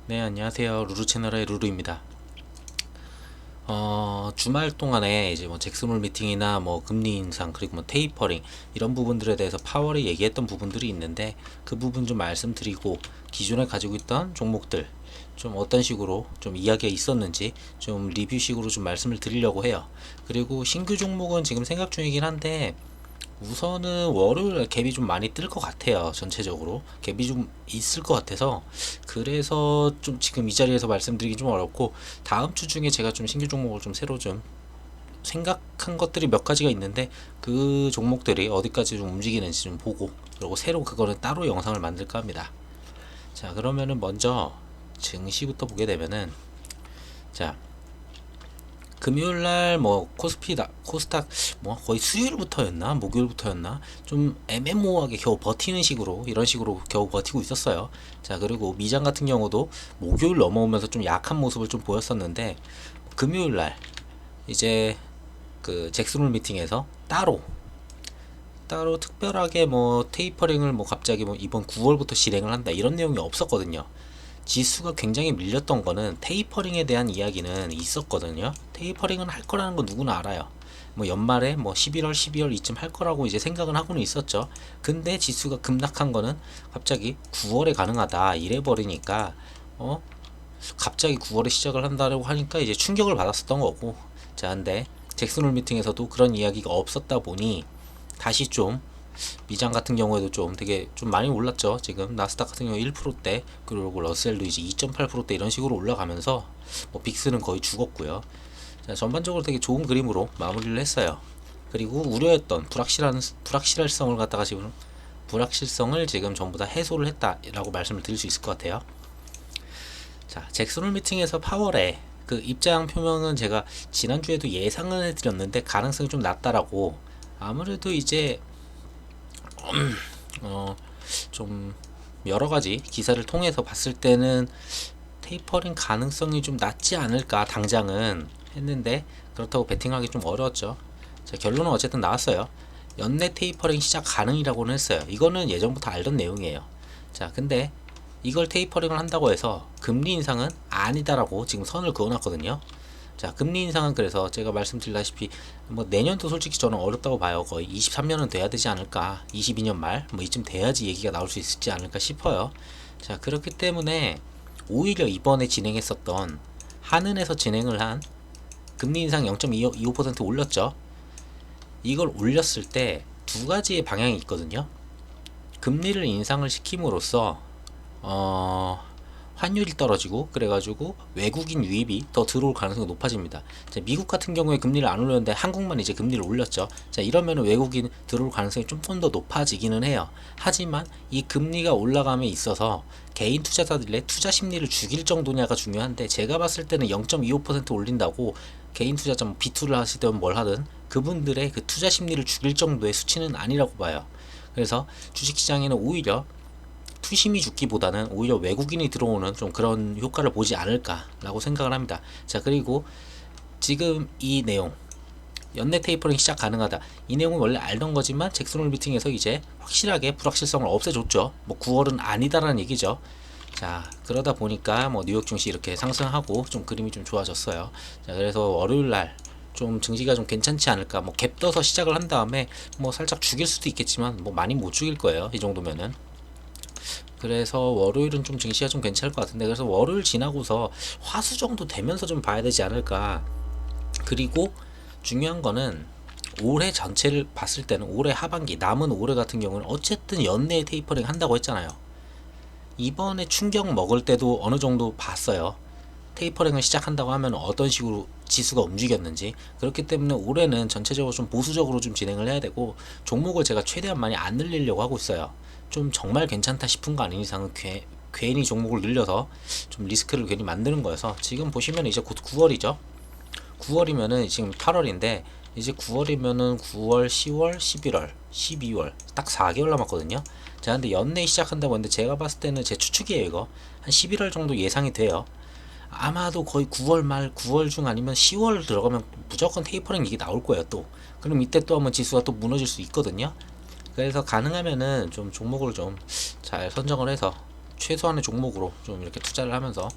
네, 안녕하세요. 루루 채널의 루루입니다. 주말 동안에 이제 뭐 잭스몰 미팅이나 뭐 금리 인상 그리고 뭐 테이퍼링 이런 부분들에 대해서 파월이 얘기했던 부분들이 있는데 그 부분 좀 말씀드리고 기존에 가지고 있던 종목들 좀 어떤 식으로 좀 이야기가 있었는지 좀 리뷰식으로 좀 말씀을 드리려고 해요. 그리고 신규 종목은 지금 생각 중이긴 한데 우선은 월요일 갭이 좀 많이 뜰 것 같아요. 전체적으로 갭이 좀 있을 것 같아서 그래서 좀 지금 이 자리에서 말씀드리기 좀 어렵고 다음 주 중에 제가 좀 신규 종목을 좀 새로 좀 생각한 것들이 몇 가지가 있는데 그 종목들이 어디까지 좀 움직이는지 좀 보고 그리고 새로 그거는 따로 영상을 만들까 합니다. 자, 그러면은 먼저 증시부터 보게 되면은 자, 금요일날 뭐 코스피다 코스닥 뭐 거의 수요일부터였나 목요일부터였나 좀 애매모호하게 겨우 버티는 식으로 이런 식으로 겨우 버티고 있었어요. 자, 그리고 미장 같은 경우도 목요일 넘어오면서 좀 약한 모습을 좀 보였었는데 금요일날 이제 그 잭슨홀 미팅에서 따로 특별하게 뭐 테이퍼링을 뭐 갑자기 뭐 이번 9월부터 실행을 한다 이런 내용이 없었거든요. 지수가 굉장히 밀렸던 거는 테이퍼링에 대한 이야기는 있었거든요. 테이퍼링은 할 거라는 거 누구나 알아요. 뭐 연말에 뭐 11월, 12월 이쯤 할 거라고 이제 생각은 하고는 있었죠. 근데 지수가 급락한 거는 갑자기 9월에 가능하다 이래 버리니까 갑자기 9월에 시작을 한다고 하니까 이제 충격을 받았었던 거고. 자, 근데 잭슨홀 미팅에서도 그런 이야기가 없었다 보니 다시 좀 미장 같은 경우에도 좀 되게 좀 많이 올랐죠. 지금 나스닥 같은 경우 1%대 그리고 러셀도 이제 2.8%대 이런 식으로 올라가면서 뭐 빅스는 거의 죽었고요. 자, 전반적으로 되게 좋은 그림으로 마무리를 했어요. 그리고 우려했던 불확실성을 갖다가 지금 불확실성을 지금 전부 다 해소를 했다라고 말씀을 드릴 수 있을 것 같아요. 자, 잭슨홀 미팅에서 파월에 그 입장 표명은 제가 지난주에도 예상을 해드렸는데 가능성이 좀 낮다라고. 아무래도 이제 어, 좀 여러 가지 기사를 통해서 봤을 때는 테이퍼링 가능성이 좀 낮지 않을까 당장은 했는데 그렇다고 베팅하기 좀 어려웠죠. 자, 결론은 어쨌든 나왔어요. 연내 테이퍼링 시작 가능이라고는 했어요. 이거는 예전부터 알던 내용이에요. 자, 근데 이걸 테이퍼링을 한다고 해서 금리 인상은 아니다라고 지금 선을 그어놨거든요. 자, 금리 인상은 그래서 제가 말씀드렸다시피 뭐 내년도 솔직히 저는 어렵다고 봐요. 거의 23년은 돼야 되지 않을까, 22년 말 뭐 이쯤 돼야지 얘기가 나올 수 있지 않을까 싶어요. 자, 그렇기 때문에 오히려 이번에 진행했었던 한은에서 진행을 한 금리 인상 0.25% 올렸죠. 이걸 올렸을 때 두 가지의 방향이 있거든요. 금리를 인상을 시킴으로써 어, 환율이 떨어지고 그래가지고 외국인 유입이 더 들어올 가능성이 높아집니다. 자, 미국 같은 경우에 금리를 안 올렸는데 한국만 이제 금리를 올렸죠. 자, 이러면 외국인 들어올 가능성이 좀 더 높아지기는 해요. 하지만 이 금리가 올라감에 있어서 개인 투자자들의 투자 심리를 죽일 정도냐가 중요한데 제가 봤을 때는 0.25% 올린다고 개인 투자자 뭐 비투를 하시든 뭘 하든 그분들의 그 투자 심리를 죽일 정도의 수치는 아니라고 봐요. 그래서 주식시장에는 오히려 투심이 죽기보다는 오히려 외국인이 들어오는 좀 그런 효과를 보지 않을까라고 생각을 합니다. 자, 그리고 지금 이 내용 연내 테이퍼링 시작 가능하다. 이 내용은 원래 알던 거지만 잭슨홀 미팅에서 이제 확실하게 불확실성을 없애줬죠. 뭐 9월은 아니다라는 얘기죠. 자, 그러다 보니까 뭐 뉴욕 증시 이렇게 상승하고 좀 그림이 좀 좋아졌어요. 자, 그래서 월요일 날 좀 증시가 좀 괜찮지 않을까. 뭐 갭 떠서 시작을 한 다음에 뭐 살짝 죽일 수도 있겠지만 뭐 많이 못 죽일 거예요. 이 정도면은. 그래서 월요일은 좀 증시가 좀 괜찮을 것 같은데 그래서 월요일 지나고서 화수 정도 되면서 좀 봐야 되지 않을까. 그리고 중요한 거는 올해 전체를 봤을 때는 올해 하반기 남은 올해 같은 경우는 어쨌든 연내에 테이퍼링 한다고 했잖아요. 이번에 충격 먹을 때도 어느 정도 봤어요. 테이퍼링을 시작한다고 하면 어떤 식으로 지수가 움직였는지. 그렇기 때문에 올해는 전체적으로 좀 보수적으로 좀 진행을 해야 되고 종목을 제가 최대한 많이 안 늘리려고 하고 있어요. 좀 정말 괜찮다 싶은 거 아닌 이상은 괜히 종목을 늘려서 좀 리스크를 괜히 만드는 거여서 지금 보시면 이제 곧 9월이죠. 9월이면은 지금 8월인데 이제 9월이면은 9월, 10월, 11월, 12월 딱 4개월 남았거든요. 자, 근데 연내 시작한다고 했는데 제가 봤을 때는 제 추측이에요. 이거 한 11월 정도 예상이 돼요. 아마도 거의 9월 말, 9월 중 아니면 10월 들어가면 무조건 테이퍼링 얘기 나올 거예요, 또. 그럼 이때 또 한번 지수가 또 무너질 수 있거든요. 그래서 가능하면은 좀 종목을 좀 잘 선정을 해서 최소한의 종목으로 좀 이렇게 투자를 하면서,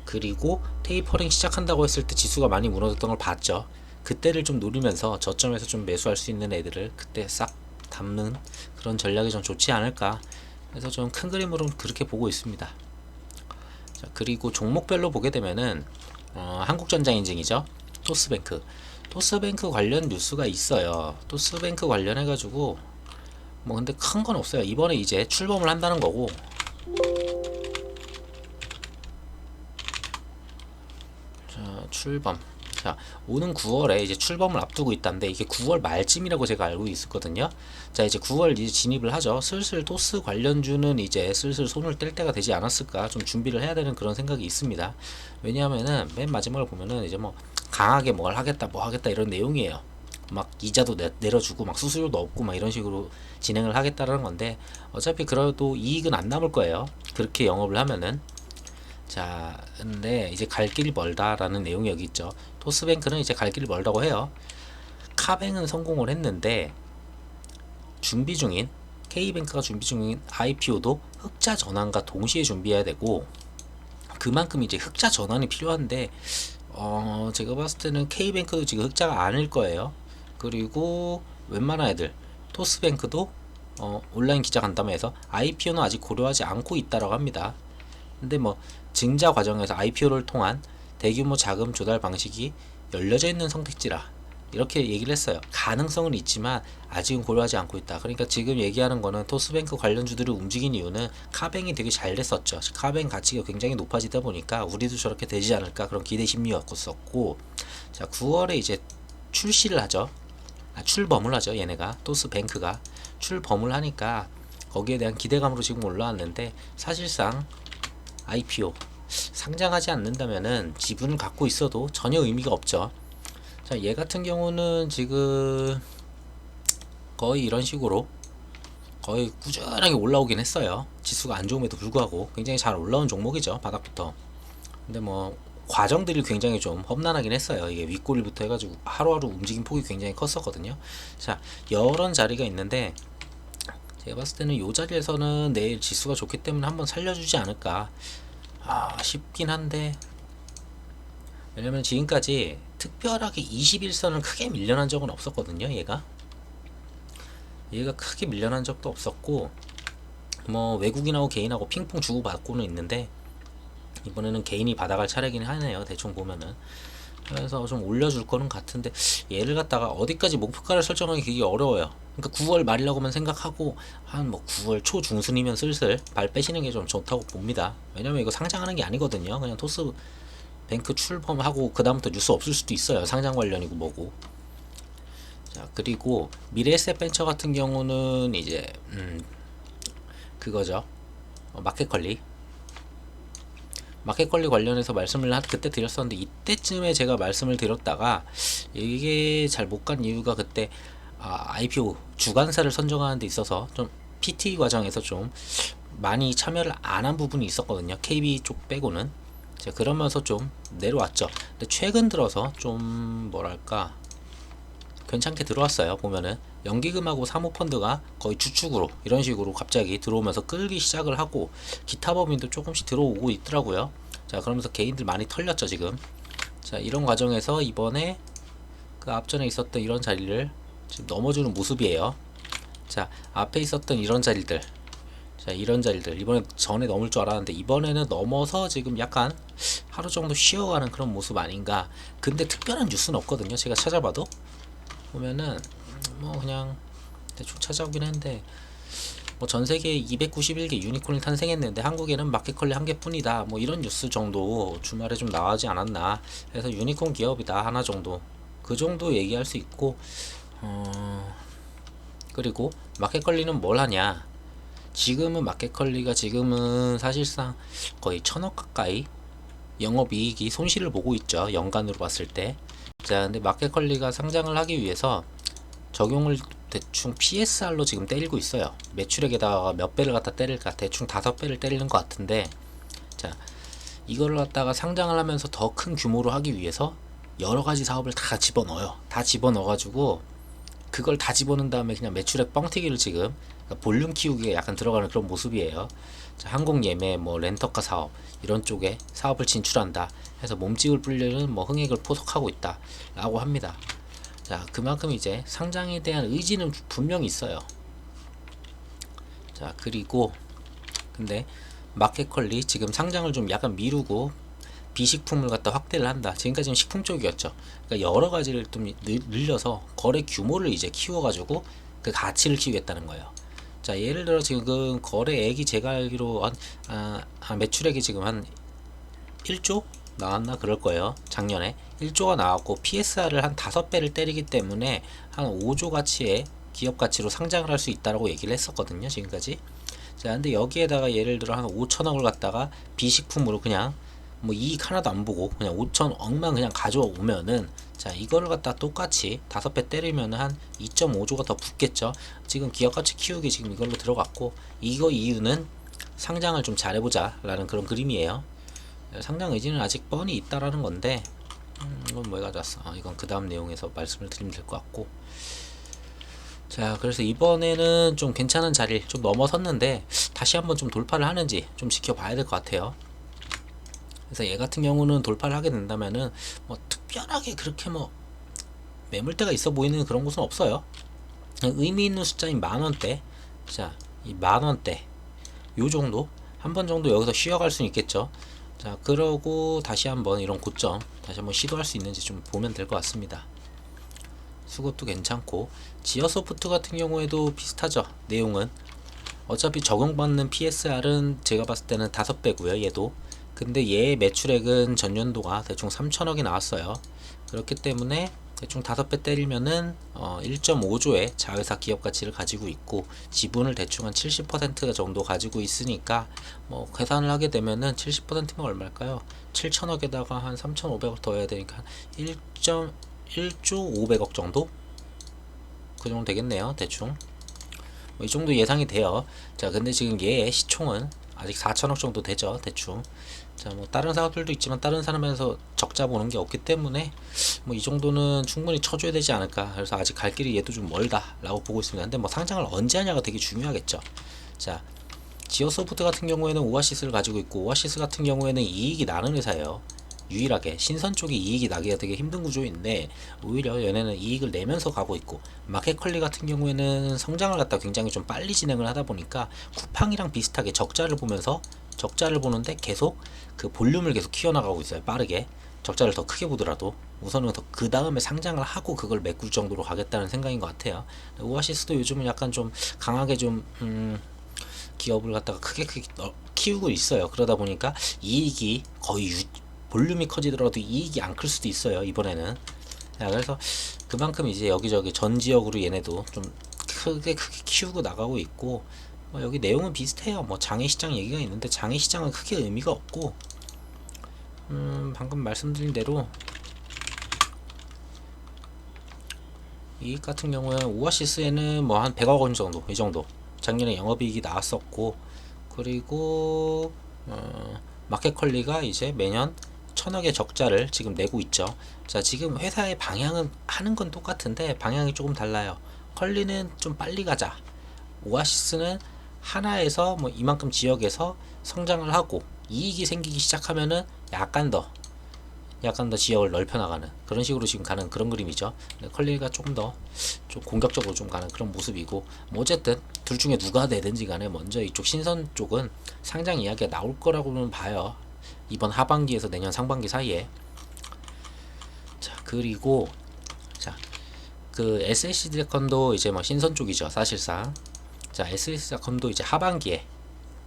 그리고 테이퍼링 시작한다고 했을 때 지수가 많이 무너졌던 걸 봤죠. 그때를 좀 노리면서 저점에서 좀 매수할 수 있는 애들을 그때 싹 담는 그런 전략이 좀 좋지 않을까. 그래서 좀 큰 그림으로는 그렇게 보고 있습니다. 자, 그리고 종목별로 보게 되면은 한국전자인증이죠. 토스뱅크. 토스뱅크 관련 뉴스가 있어요. 토스뱅크 관련해가지고 뭐 근데 큰 건 없어요. 이번에 이제 출범을 한다는 거고. 자, 출범. 자, 오는 9월에 이제 출범을 앞두고 있다는데 이게 9월 말쯤이라고 제가 알고 있었거든요. 자, 이제 9월 이제 진입을 하죠. 슬슬 토스 관련주는 이제 슬슬 손을 뗄 때가 되지 않았을까, 좀 준비를 해야 되는 그런 생각이 있습니다. 왜냐하면은 맨 마지막을 보면은 이제 뭐 강하게 뭘 하겠다 뭐 하겠다 이런 내용이에요. 막 이자도 내려주고 막 수수료도 없고 막 이런 식으로 진행을 하겠다라는 건데, 어차피 그래도 이익은 안 남을 거예요. 그렇게 영업을 하면은. 자, 근데 이제 갈 길이 멀다라는 내용이 여기 있죠. 토스뱅크는 이제 갈 길이 멀다고 해요. 카뱅은 성공을 했는데 준비 중인, K뱅크가 준비 중인 IPO도 흑자 전환과 동시에 준비해야 되고, 그만큼 이제 흑자 전환이 필요한데 제가 봤을 때는 K뱅크도 지금 흑자가 아닐 거예요. 그리고 웬만한 애들 토스뱅크도 온라인 기자 간담회에서 IPO는 아직 고려하지 않고 있다라고 합니다. 근데 뭐 증자 과정에서 IPO를 통한 대규모 자금 조달 방식이 열려져 있는 선택지라 이렇게 얘기를 했어요. 가능성은 있지만 아직은 고려하지 않고 있다. 그러니까 지금 얘기하는 거는 토스뱅크 관련주들이 움직인 이유는 카뱅이 되게 잘 됐었죠. 카뱅 가치가 굉장히 높아지다 보니까 우리도 저렇게 되지 않을까 그런 기대 심리였었고, 자 9월에 이제 출시를 하죠. 출범을 하죠. 얘네가 토스뱅크가 출범을 하니까 거기에 대한 기대감으로 지금 올라왔는데, 사실상 IPO 상장하지 않는다면은 지분을 갖고 있어도 전혀 의미가 없죠. 자, 얘 같은 경우는 지금 거의 이런 식으로 거의 꾸준하게 올라오긴 했어요. 지수가 안 좋음에도 불구하고 굉장히 잘 올라온 종목이죠, 바닥부터. 근데 뭐 과정들이 굉장히 좀 험난하긴 했어요. 이게 윗꼬리부터 해가지고 하루하루 움직임 폭이 굉장히 컸었거든요. 자, 이런 자리가 있는데 제가 봤을 때는 이 자리에서는 내일 지수가 좋기 때문에 한번 살려주지 않을까 싶긴 한데, 왜냐면 지금까지 특별하게 21선을 크게 밀려난 적은 없었거든요. 얘가 크게 밀려난 적도 없었고, 뭐 외국인하고 개인하고 핑퐁 주고받고는 있는데 이번에는 개인이 받아갈 차례긴 하네요, 대충 보면은. 그래서 좀 올려줄 거는 같은데 얘를 갖다가 어디까지 목표가를 설정하기 되게 어려워요. 그러니까 9월 말이라고만 생각하고 한 뭐 9월 초 중순이면 슬슬 발 빼시는 게 좀 좋다고 봅니다. 왜냐면 이거 상장하는 게 아니거든요. 그냥 토스 뱅크 출범하고 그 다음부터 뉴스 없을 수도 있어요. 상장 관련이고 뭐고. 자, 그리고 미래에셋벤처 같은 경우는 이제 그거죠. 마켓컬리 관련해서 말씀을 그때 드렸었는데, 이때쯤에 제가 말씀을 드렸다가 이게 잘 못 간 이유가 그때 IPO 주관사를 선정하는 데 있어서 좀 PT 과정에서 좀 많이 참여를 안 한 부분이 있었거든요. KB 쪽 빼고는. 자, 그러면서 좀 내려왔죠. 근데 최근 들어서 좀 뭐랄까 괜찮게 들어왔어요. 보면은 연기금하고 사모펀드가 거의 주축으로 이런 식으로 갑자기 들어오면서 끌기 시작을 하고, 기타 법인도 조금씩 들어오고 있더라고요. 자, 그러면서 개인들 많이 털렸죠 지금. 자, 이런 과정에서 이번에 그 앞전에 있었던 이런 자리를 지금 넘어주는 모습이에요. 자, 앞에 있었던 이런 자리들, 자 이런 자리들 이번에 전에 넘을 줄 알았는데 이번에는 넘어서 지금 약간 하루 정도 쉬어가는 그런 모습 아닌가. 근데 특별한 뉴스는 없거든요. 제가 찾아봐도 보면은 뭐 그냥 대충 찾아오긴 했는데, 뭐 전세계에 291개 유니콘이 탄생했는데 한국에는 마켓컬리 한 개뿐이다, 뭐 이런 뉴스 정도 주말에 좀 나오지 않았나 해서 유니콘 기업이다 하나 정도, 그 정도 얘기할 수 있고. 그리고 마켓컬리는 뭘 하냐, 지금은 마켓컬리가 지금은 사실상 거의 1,000억 가까이 영업이익이 손실을 보고 있죠, 연간으로 봤을 때. 자, 근데 마켓컬리가 상장을 하기 위해서 적용을 대충 PSR로 지금 때리고 있어요. 매출액에다가 몇 배를 갖다 때릴까, 대충 5배를 때리는 것 같은데, 자 이거를 갖다가 상장을 하면서 더 큰 규모로 하기 위해서 여러 가지 사업을 다 집어넣어요. 다 집어넣어가지고 그걸 다 집어넣은 다음에 그냥 매출액 뻥튀기를 지금 그러니까 볼륨 키우기에 약간 들어가는 그런 모습이에요. 자, 항공 예매, 뭐 렌터카 사업 이런 쪽에 사업을 진출한다 해서 몸집을 불리는 뭐 흥액을 포석하고 있다라고 합니다. 자, 그만큼 이제 상장에 대한 의지는 분명히 있어요. 자, 그리고 근데 마켓컬리 지금 상장을 좀 약간 미루고 비식품을 갖다 확대를 한다. 지금까지는 식품 쪽이었죠. 그러니까 여러 가지를 좀 늘려서 거래 규모를 이제 키워가지고 그 가치를 키우겠다는 거예요. 자, 예를 들어 지금 거래액이 제가 알기로 매출액이 지금 한 1조 나왔나 그럴 거예요. 작년에 1조가 나왔고 PSR을 한 5배를 때리기 때문에 한 5조 가치의 기업 가치로 상장을 할 수 있다라고 얘기를 했었거든요. 지금까지. 자, 근데 여기에다가 예를 들어 한 5천억을 갖다가 비식품으로 그냥 뭐 이익 하나도 안 보고 그냥 5천억만 그냥 가져오면은, 자, 이거를 갖다 똑같이 5배 때리면은 한 2.5조가 더 붙겠죠. 지금 기업 가치 키우기 지금 이걸로 들어갔고, 이거 이유는 상장을 좀 잘해보자 라는 그런 그림이에요. 상장 의지는 아직 뻔히 있다라는 건데, 이건 뭐 가져왔어. 이건 그 다음 내용에서 말씀을 드리면 될 것 같고. 자, 그래서 이번에는 좀 괜찮은 자리를 좀 넘어섰는데 다시 한번 좀 돌파를 하는지 좀 지켜봐야 될 것 같아요. 그래서 얘 같은 경우는 돌파를 하게 된다면은 뭐 특별하게 그렇게 뭐 매물대가 있어 보이는 그런 곳은 없어요. 의미 있는 숫자인 만원대. 자, 이 만원대 요 정도 한 번 정도 여기서 쉬어갈 수는 있겠죠. 자, 그러고 다시 한번 이런 고점 다시 한번 시도할 수 있는지 좀 보면 될 것 같습니다. 수급도 괜찮고, 지어소프트 같은 경우에도 비슷하죠. 내용은 어차피 적용받는 PSR은 제가 봤을 때는 5배고요 얘도. 근데 얘의 매출액은 전년도가 대충 3천억이 나왔어요. 그렇기 때문에 대충 5배 때리면은 1.5조의 자회사 기업 가치를 가지고 있고, 지분을 대충 한 70% 정도 가지고 있으니까 뭐 계산을 하게 되면은 70%면 얼마일까요? 7천억에다가 한 3,500억 더 해야 되니까 1조 500억 정도? 그 정도 되겠네요. 대충 뭐 이 정도 예상이 돼요. 자, 근데 지금 얘의 시총은 아직 4천억 정도 되죠. 대충. 자, 뭐 다른 사업들도 있지만 다른 사람에서 적자 보는 게 없기 때문에 뭐 이 정도는 충분히 쳐줘야 되지 않을까. 그래서 아직 갈 길이 얘도 좀 멀다 라고 보고 있습니다. 근데 뭐 상장을 언제 하냐가 되게 중요하겠죠. 자, 지오소프트 같은 경우에는 오아시스를 가지고 있고, 오아시스 같은 경우에는 이익이 나는 회사예요. 유일하게 신선 쪽이 이익이 나기가 되게 힘든 구조인데 오히려 얘네는 이익을 내면서 가고 있고, 마켓컬리 같은 경우에는 성장을 갖다 굉장히 좀 빨리 진행을 하다 보니까 쿠팡이랑 비슷하게 적자를 보면서 적자를 보는데 계속 그 볼륨을 계속 키워나가고 있어요. 빠르게 적자를 더 크게 보더라도 우선은 더 그 다음에 상장을 하고 그걸 메꿀 정도로 가겠다는 생각인 것 같아요. 오아시스도 요즘은 약간 좀 강하게 좀 기업을 갖다가 크게 키우고 있어요. 그러다 보니까 이익이 거의 볼륨이 커지더라도 이익이 안 클 수도 있어요. 이번에는. 자, 그래서 그만큼 이제 여기저기 전 지역으로 얘네도 좀 크게 키우고 나가고 있고, 뭐 여기 내용은 비슷해요. 뭐 장외시장 얘기가 있는데 장외시장은 크게 의미가 없고, 방금 말씀드린 대로 이익 같은 경우에는 오아시스에는 뭐 한 100억 원 정도, 이 정도 작년에 영업이익이 나왔었고, 그리고 마켓컬리가 이제 매년 1,000억의 적자를 지금 내고 있죠. 자, 지금 회사의 방향은 하는 건 똑같은데 방향이 조금 달라요. 컬리는 좀 빨리 가자, 오아시스는 하나에서 뭐 이만큼 지역에서 성장을 하고 이익이 생기기 시작하면은 약간 더 지역을 넓혀 나가는 그런 식으로 지금 가는 그런 그림이죠. 컬리가 조금 더 좀 공격적으로 좀 가는 그런 모습이고, 뭐 어쨌든 둘 중에 누가 되든지 간에 먼저 이쪽 신선 쪽은 상장 이야기가 나올 거라고는 봐요. 이번 하반기에서 내년 상반기 사이에. 자, 그리고 자, 그 SSC닷컴도 이제 뭐 신선 쪽이죠, 사실상. 자, SSC닷컴도 이제 하반기에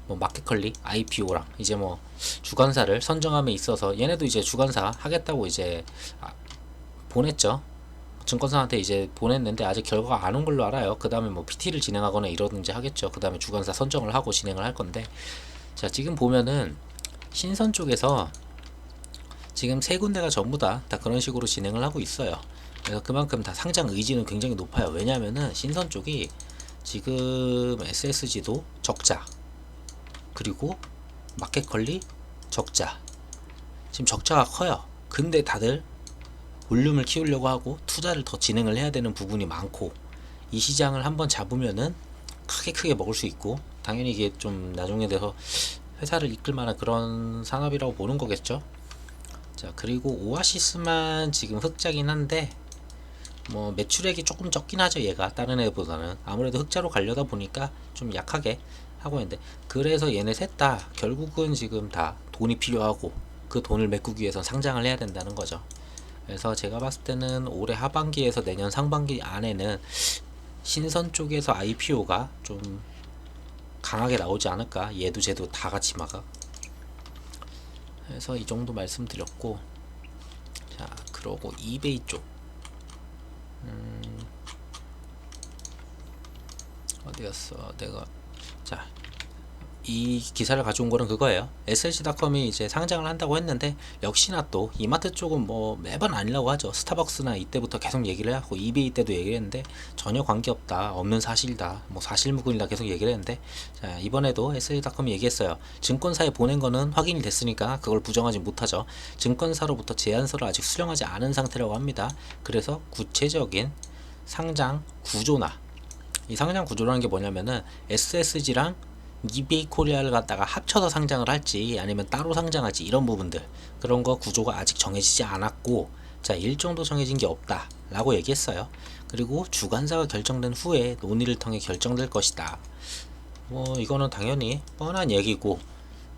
뭐 마켓컬리 IPO랑 이제 뭐 주관사를 선정함에 있어서 얘네도 이제 주관사 하겠다고 이제 보냈죠. 증권사한테 이제 보냈는데 아직 결과가 안 온 걸로 알아요. 그 다음에 뭐 PT를 진행하거나 이러든지 하겠죠. 그 다음에 주관사 선정을 하고 진행을 할 건데, 자, 지금 보면은 신선 쪽에서 지금 세 군데가 전부 다 그런 식으로 진행을 하고 있어요. 그래서 그만큼 다 상장 의지는 굉장히 높아요. 왜냐면은 신선 쪽이 지금 SSG도 적자, 그리고 마켓컬리 적자, 지금 적자가 커요. 근데 다들 볼륨을 키우려고 하고 투자를 더 진행을 해야 되는 부분이 많고, 이 시장을 한번 잡으면은 크게 먹을 수 있고, 당연히 이게 좀 나중에 돼서 회사를 이끌 만한 그런 산업이라고 보는 거겠죠. 자, 그리고 오아시스만 지금 흑자긴 한데 뭐 매출액이 조금 적긴 하죠. 얘가 다른 애보다는 아무래도 흑자로 가려다 보니까 좀 약하게 하고 있는데, 그래서 얘네 셋 다 결국은 지금 다 돈이 필요하고 그 돈을 메꾸기 위해서 상장을 해야 된다는 거죠. 그래서 제가 봤을 때는 올해 하반기에서 내년 상반기 안에는 신선 쪽에서 IPO가 좀 강하게 나오지 않을까. 얘도 쟤도 다 같이 막아. 그래서 이 정도 말씀드렸고, 자, 그러고 이베이 쪽 어디였어 내가. 자, 이 기사를 가져온 거는 그거예요. SLC닷컴이 이제 상장을 한다고 했는데, 역시나 또 이마트 쪽은 뭐 매번 아니라고 하죠. 스타벅스나 이때부터 계속 얘기를 하고, 이베이 때도 얘기를 했는데 전혀 관계없다, 없는 사실이다, 뭐 사실무근이다 계속 얘기를 했는데, 자, 이번에도 SLC닷컴이 얘기했어요. 증권사에 보낸 거는 확인이 됐으니까 그걸 부정하지 못하죠. 증권사로부터 제안서를 아직 수령하지 않은 상태라고 합니다. 그래서 구체적인 상장 구조나, 이 상장 구조라는 게 뭐냐면은 SSG랑 이베이 코리아를 갖다가 합쳐서 상장을 할지 아니면 따로 상장할지, 이런 부분들, 그런 거 구조가 아직 정해지지 않았고, 자, 일정도 정해진 게 없다 라고 얘기했어요. 그리고 주관사가 결정된 후에 논의를 통해 결정될 것이다. 뭐 이거는 당연히 뻔한 얘기고,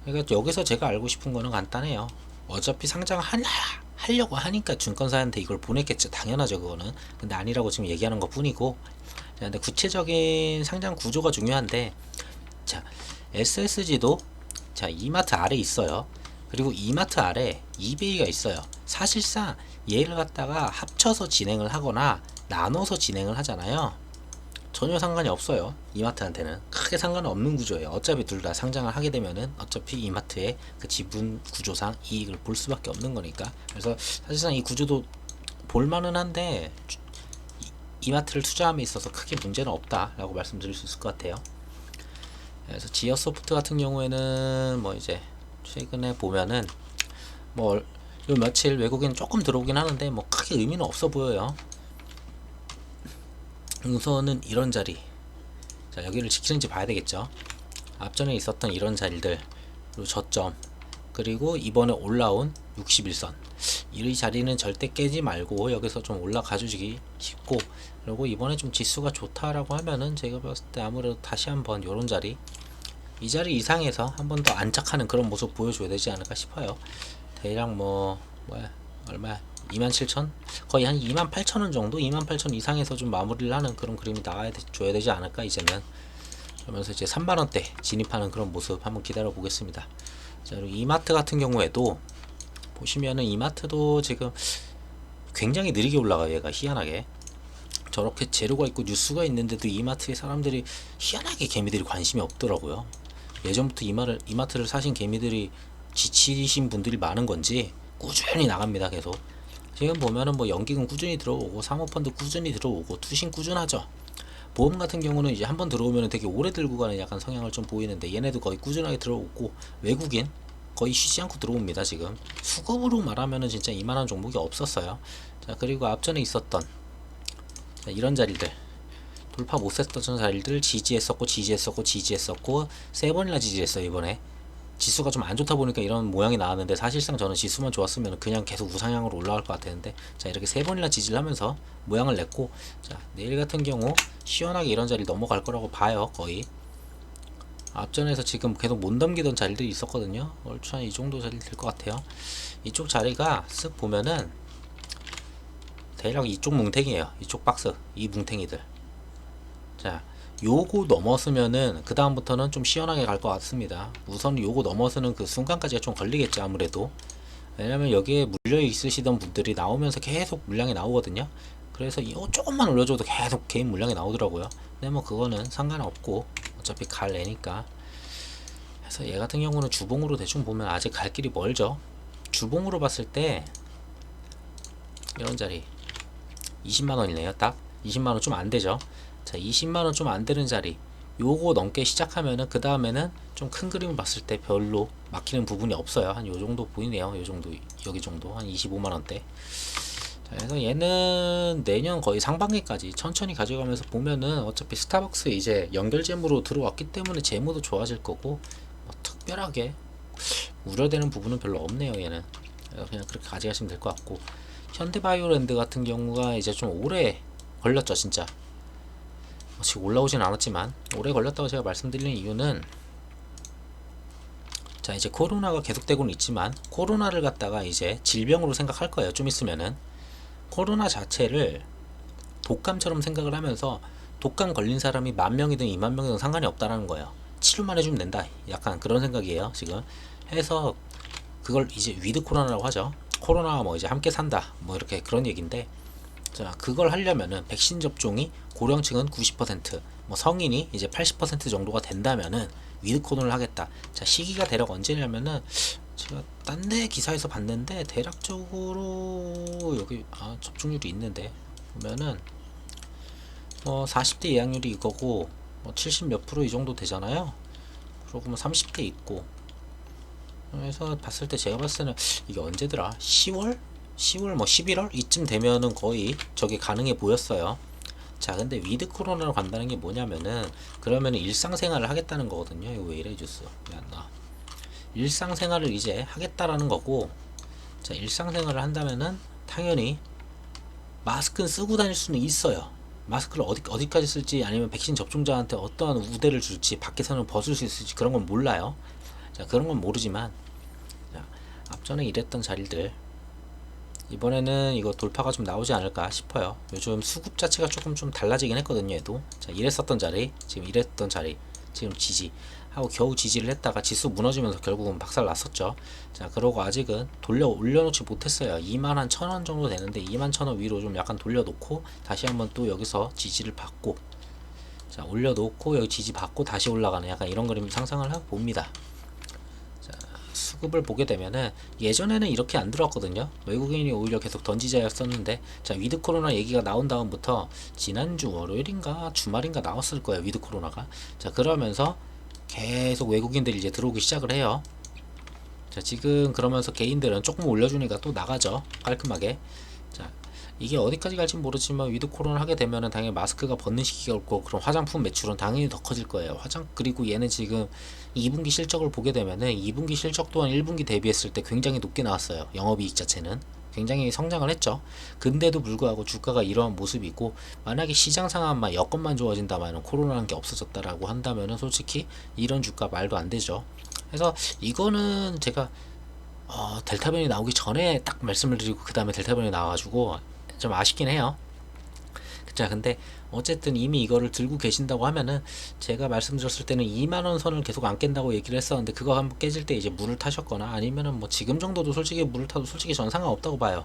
그러니까 여기서 제가 알고 싶은 거는 간단해요. 어차피 하려고 하니까 증권사한테 이걸 보냈겠죠. 당연하죠, 그거는. 근데 아니라고 지금 얘기하는 것 뿐이고. 자, 근데 구체적인 상장 구조가 중요한데, 자, SSG도 자, 이마트 아래 있어요. 그리고 이마트 아래 이베이가 있어요. 사실상 얘를 갖다가 합쳐서 진행을 하거나 나눠서 진행을 하잖아요. 전혀 상관이 없어요. 이마트한테는 크게 상관없는 구조예요. 어차피 둘 다 상장을 하게 되면은 어차피 이마트의 그 지분 구조상 이익을 볼 수밖에 없는 거니까. 그래서 사실상 이 구조도 볼만은 한데, 이마트를 투자함에 있어서 크게 문제는 없다라고 말씀드릴 수 있을 것 같아요. 그래서 지어소프트 같은 경우에는 뭐 이제 최근에 보면은 뭐 요 며칠 외국인 조금 들어오긴 하는데 뭐 크게 의미는 없어 보여요. 우선은 이런 자리, 자, 여기를 지키는지 봐야 되겠죠. 앞전에 있었던 이런 자리들, 그리고 저점, 그리고 이번에 올라온 61선, 이 자리는 절대 깨지 말고 여기서 좀 올라가 주시기 싶고, 그리고 이번에 좀 지수가 좋다라고 하면은 제가 봤을 때 아무래도 다시 한번 요런 자리, 이 자리 이상에서 한 번 더 안착하는 그런 모습 보여줘야 되지 않을까 싶어요. 대략 얼마야, 27,000? 거의 한 28,000원 정도, 28,000 이상에서 좀 마무리를 하는 그런 그림이 줘야 되지 않을까 이제는. 그러면서 이제 3만원대 진입하는 그런 모습 한번 기다려 보겠습니다. 자, 그리고 이마트 같은 경우에도 보시면은, 이마트도 지금 굉장히 느리게 올라가요. 얘가 희한하게 저렇게 재료가 있고 뉴스가 있는데도 이마트에 사람들이 희한하게, 개미들이 관심이 없더라고요. 예전부터 이마트를 사신 개미들이 지치신 분들이 많은 건지 꾸준히 나갑니다. 계속 지금 보면은 뭐 연기금 꾸준히 들어오고, 사모펀드 꾸준히 들어오고, 투신 꾸준하죠. 보험 같은 경우는 이제 한번 들어오면 되게 오래 들고 가는 약간 성향을 좀 보이는데, 얘네도 거의 꾸준하게 들어오고, 외국인 거의 쉬지 않고 들어옵니다. 지금 수급으로 말하면은 진짜 이만한 종목이 없었어요. 자, 그리고 앞전에 있었던, 자, 이런 자리들, 돌파 못했던 자리들 지지했었고, 세 번이나 지지했어요. 이번에 지수가 좀 안 좋다 보니까 이런 모양이 나왔는데, 사실상 저는 지수만 좋았으면 그냥 계속 우상향으로 올라갈 것 같았는데, 자, 이렇게 세 번이나 지지를 하면서 모양을 냈고, 자, 내일 같은 경우 시원하게 이런 자리 넘어갈 거라고 봐요. 거의 앞전에서 지금 계속 못 넘기던 자리들이 있었거든요. 얼추 한 이 정도 자리 될 것 같아요. 이쪽 자리가 쓱 보면은 대략 이쪽 뭉탱이에요. 이쪽 박스, 이 뭉탱이들. 자, 요거 넘었으면은 그 다음부터는 좀 시원하게 갈 것 같습니다. 우선 요거 넘어서는 그 순간까지가 좀 걸리겠죠, 아무래도. 왜냐면 여기에 물려 있으시던 분들이 나오면서 계속 물량이 나오거든요. 그래서 이거 조금만 올려줘도 계속 개인 물량이 나오더라고요. 근데 뭐 그거는 상관없고 어차피 갈 애니까. 그래서 얘 같은 경우는 주봉으로 대충 보면 아직 갈 길이 멀죠. 주봉으로 봤을 때 이런 자리 20만원이네요. 딱 20만원 좀 안되죠. 자, 20만원 좀 안되는 자리, 요거 넘게 시작하면은 그 다음에는 좀 큰 그림을 봤을 때 별로 막히는 부분이 없어요. 한 요정도 보이네요. 요정도, 여기 정도 한 25만원대. 자, 그래서 얘는 내년 거의 상반기까지 천천히 가져가면서 보면은 어차피 스타벅스 이제 연결 재무로 들어왔기 때문에 재무도 좋아질 거고 뭐 특별하게 우려되는 부분은 별로 없네요 얘는. 그래서 그냥 그렇게 가져가시면 될 것 같고, 현대바이오랜드 같은 경우가 이제 좀 오래 걸렸죠 진짜. 지금 올라오진 않았지만 오래 걸렸다고 제가 말씀드리는 이유는, 자 이제 코로나가 계속되고는 있지만 코로나를 갖다가 이제 질병으로 생각할 거예요 좀 있으면은. 코로나 자체를 독감처럼 생각을 하면서 독감 걸린 사람이 10,000명이든 20,000명이든 상관이 없다라는 거예요. 치료만 해주면 된다, 약간 그런 생각이에요 지금. 해서 그걸 이제 위드 코로나라고 하죠. 코로나와 뭐 이제 함께 산다 뭐 이렇게 그런 얘기인데, 자 그걸 하려면은 백신 접종이 고령층은 90%, 뭐 성인이 이제 80% 정도가 된다면은 위드 코로나를 하겠다. 자 시기가 대략 언제냐면은, 제가 딴 데 기사에서 봤는데 대략적으로 여기 접종률이 있는데 보면은 40대 예약률이 이거고 뭐 70 몇 프로 이 정도 되잖아요. 그리고 뭐 30대 있고. 그래서 봤을 때 제가 봤을 때는 이게 언제더라? 10월? 10월 뭐 11월 이쯤 되면은 거의 저게 가능해 보였어요. 자 근데 위드 코로나로 간다는 게 뭐냐면은, 그러면은 일상생활을 하겠다는 거거든요. 이거 왜 이래 주스 왜 안 나와? 일상생활을 이제 하겠다라는 거고, 자 일상생활을 한다면은 당연히 마스크는 쓰고 다닐 수는 있어요. 마스크를 어디까지 쓸지, 아니면 백신 접종자한테 어떠한 우대를 줄지, 밖에서는 벗을 수 있을지 그런 건 몰라요. 자 그런 건 모르지만, 자, 앞전에 일했던 자리들 이번에는 이거 돌파가 좀 나오지 않을까 싶어요. 요즘 수급 자체가 조금 좀 달라지긴 했거든요 얘도. 자 일했었던 자리, 지금 일했던 자리, 지금 지지 하고 겨우 지지를 했다가 지수 무너지면서 결국은 박살 났었죠. 자 그러고 아직은 올려놓지 못했어요. 2만 1,000원 정도 되는데 2만 1,000원 위로 좀 약간 돌려놓고 다시 한번 또 여기서 지지를 받고, 자 올려놓고 여기 지지 받고 다시 올라가는 약간 이런 그림 상상을 하고 봅니다. 수급을 보게 되면은 예전에는 이렇게 안 들어왔거든요. 외국인이 오히려 계속 던지자였었는데, 자 위드 코로나 얘기가 나온 다음부터 지난주 월요일인가 주말인가 나왔을 거예요 위드 코로나가. 자 그러면서 계속 외국인들이 이제 들어오기 시작을 해요. 자 지금 그러면서 개인들은 조금 올려주니까 또 나가죠 깔끔하게. 자 이게 어디까지 갈지 모르지만 위드 코로나 하게 되면은 당연히 마스크가 벗는 시기가 올 거고, 그럼 화장품 매출은 당연히 더 커질 거예요. 그리고 얘는 지금 2분기 실적을 보게 되면은 2분기 실적 또한 1분기 대비했을 때 굉장히 높게 나왔어요. 영업이익 자체는 굉장히 성장을 했죠. 근데도 불구하고 주가가 이러한 모습이고, 만약에 시장 상황만 여건만 좋아진다면 코로나라는 게 없어졌다라고 한다면은 솔직히 이런 주가 말도 안 되죠. 그래서 이거는 제가 델타 변이 나오기 전에 딱 말씀을 드리고 그 다음에 델타 변이 나와가지고 좀 아쉽긴 해요. 자 근데 어쨌든 이미 이거를 들고 계신다고 하면은, 제가 말씀드렸을 때는 2만원 선을 계속 안 깬다고 얘기를 했었는데, 그거 한번 깨질 때 이제 물을 타셨거나 아니면은 뭐 지금 정도도 솔직히 물을 타도 솔직히 전 상관없다고 봐요.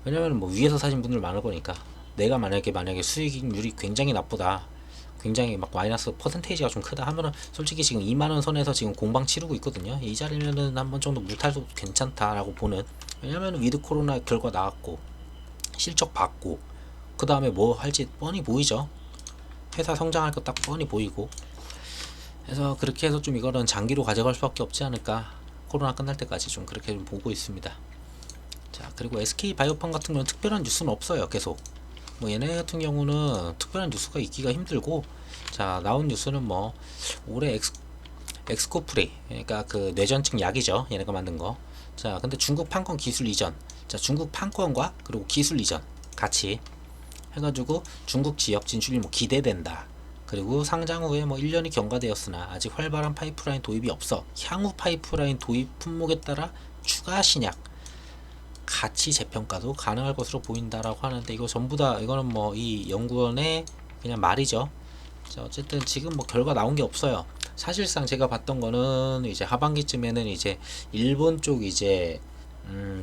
왜냐면 뭐 위에서 사신 분들 많을 거니까. 내가 만약에 수익률이 굉장히 나쁘다, 굉장히 막 마이너스 퍼센테이지가 좀 크다 하면은 솔직히 지금 2만원 선에서 지금 공방 치르고 있거든요. 이 자리면은 한번 정도 물 타도 괜찮다라고 보는. 왜냐면 위드 코로나 결과 나왔고 실적 봤고 그 다음에 뭐 할지 뻔히 보이죠. 회사 성장할 거 딱 뻔히 보이고. 그래서 그렇게 해서 좀 이거는 장기로 가져갈 수밖에 없지 않을까, 코로나 끝날 때까지 좀 그렇게 좀 보고 있습니다. 자 그리고 SK 바이오팜 같은 경우는 특별한 뉴스는 없어요. 계속 뭐 얘네 같은 경우는 특별한 뉴스가 있기가 힘들고, 자 나온 뉴스는 뭐 올해 엑스코프리, 그러니까 그 뇌전증 약이죠 얘네가 만든 거. 자 근데 중국 판권 기술 이전, 자 중국 판권과 그리고 기술 이전 같이 해가지고 중국 지역 진출이 뭐 기대된다. 그리고 상장 후에 뭐 1년이 경과되었으나 아직 활발한 파이프라인 도입이 없어 향후 파이프라인 도입 품목에 따라 추가 신약 가치 재평가도 가능할 것으로 보인다라고 하는데, 이거 전부 다 이거는 뭐 이 연구원의 그냥 말이죠. 자 어쨌든 지금 뭐 결과 나온 게 없어요. 사실상 제가 봤던 거는 이제 하반기쯤에는 이제 일본 쪽 이제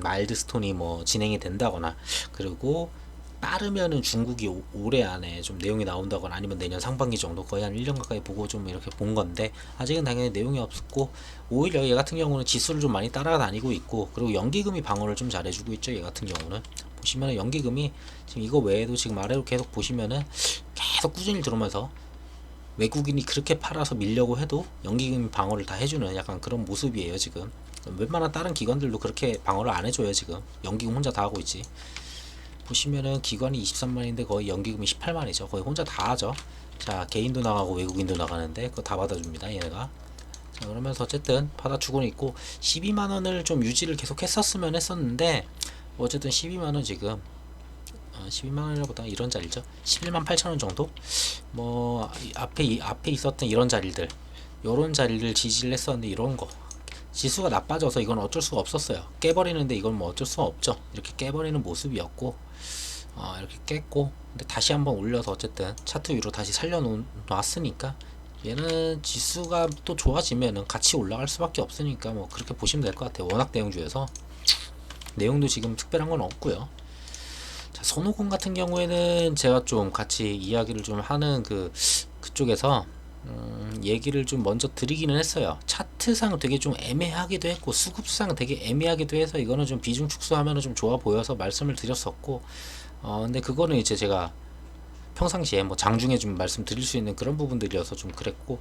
마일드스톤이 뭐 진행이 된다거나, 그리고 빠르면은 중국이 올해 안에 좀 내용이 나온다거나 아니면 내년 상반기 정도, 거의 한 1년 가까이 보고 좀 이렇게 본 건데 아직은 당연히 내용이 없었고, 오히려 얘 같은 경우는 지수를 좀 많이 따라다니고 있고, 그리고 연기금이 방어를 좀 잘해주고 있죠. 얘 같은 경우는 보시면은 연기금이 지금 이거 외에도 지금 아래로 계속 보시면은 계속 꾸준히 들어오면서 외국인이 그렇게 팔아서 밀려고 해도 연기금이 방어를 다 해주는 약간 그런 모습이에요 지금. 웬만한 다른 기관들도 그렇게 방어를 안 해줘요 지금. 연기금 혼자 다 하고 있지. 보시면은 기관이 23만인데 거의 연기금이 18만이죠. 거의 혼자 다 하죠. 자, 개인도 나가고 외국인도 나가는데 그거 다 받아줍니다, 얘네가. 자, 그러면서 어쨌든 받아주고는 있고 12만원을 좀 유지를 계속 했었으면 했었는데 어쨌든 12만원 지금 12만원이라보다 이런 자리죠. 11만 8천원 정도? 뭐 앞에 있었던 이런 자리들, 요런 자리를 지지를 했었는데 이런 거 지수가 나빠져서 이건 어쩔 수가 없었어요. 깨버리는데 이건 뭐 어쩔 수가 없죠. 이렇게 깨버리는 모습이었고 이렇게 깼고, 근데 다시 한번 올려서 어쨌든 차트 위로 다시 살려놨으니까 얘는 지수가 또 좋아지면은 같이 올라갈 수밖에 없으니까 뭐 그렇게 보시면 될 것 같아요. 워낙 대형주여서 내용도 지금 특별한 건 없고요. 자, 손오공 같은 경우에는 제가 좀 같이 이야기를 좀 하는 그쪽에서 얘기를 좀 먼저 드리기는 했어요. 차트상 되게 좀 애매하기도 했고 수급상 되게 애매하기도 해서 이거는 좀 비중 축소하면 좀 좋아 보여서 말씀을 드렸었고, 근데 그거는 이제 제가 평상시에 뭐 장중에 좀 말씀드릴 수 있는 그런 부분들이어서 좀 그랬고,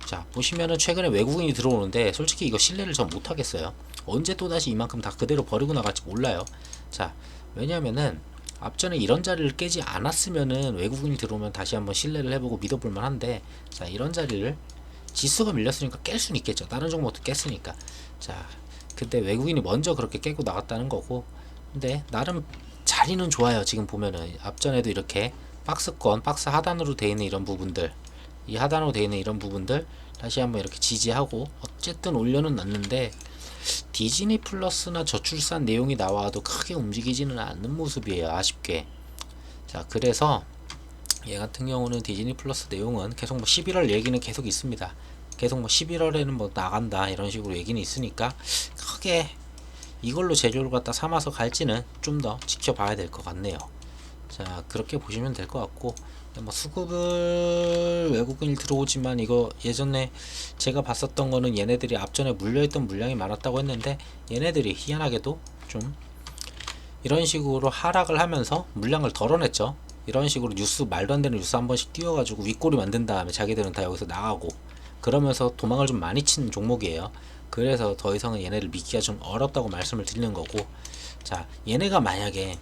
자 보시면은 최근에 외국인이 들어오는데 솔직히 이거 신뢰를 전 못하겠어요. 언제 또다시 이만큼 다 그대로 버리고 나갈지 몰라요. 자, 왜냐면은 앞전에 이런 자리를 깨지 않았으면은 외국인이 들어오면 다시 한번 신뢰를 해보고 믿어볼 만한데, 자 이런 자리를 지수가 밀렸으니까 깰 수는 있겠죠. 다른 종목도 깼으니까. 자, 근데 외국인이 먼저 그렇게 깨고 나갔다는 거고, 근데 나름 자리는 좋아요. 지금 보면은 앞전에도 이렇게 박스권, 박스 하단으로 되어 있는 이런 부분들, 이 하단으로 되어 있는 이런 부분들 다시 한번 이렇게 지지하고 어쨌든 올려는 놨는데, 디즈니 플러스나 저출산 내용이 나와도 크게 움직이지는 않는 모습이에요, 아쉽게. 자, 그래서 얘 같은 경우는 디즈니 플러스 내용은 계속 뭐 11월 얘기는 계속 있습니다. 계속 뭐 11월에는 뭐 나간다 이런 식으로 얘기는 있으니까 크게 이걸로 재료를 갖다 삼아서 갈지는 좀 더 지켜봐야 될 것 같네요. 자, 그렇게 보시면 될 것 같고, 뭐 수급을 외국인이 들어오지만 이거 예전에 제가 봤었던 거는 얘네들이 앞전에 물려있던 물량이 많았다고 했는데, 얘네들이 희한하게도 좀 이런 식으로 하락을 하면서 물량을 덜어냈죠. 이런 식으로 뉴스, 말도 안 되는 뉴스 한 번씩 띄워가지고 윗꼬리 만든 다음에 자기들은 다 여기서 나가고 그러면서 도망을 좀 많이 치는 종목이에요. 그래서 더 이상은 얘네를 믿기가 좀 어렵다고 말씀을 드리는 거고, 자 얘네가 만약에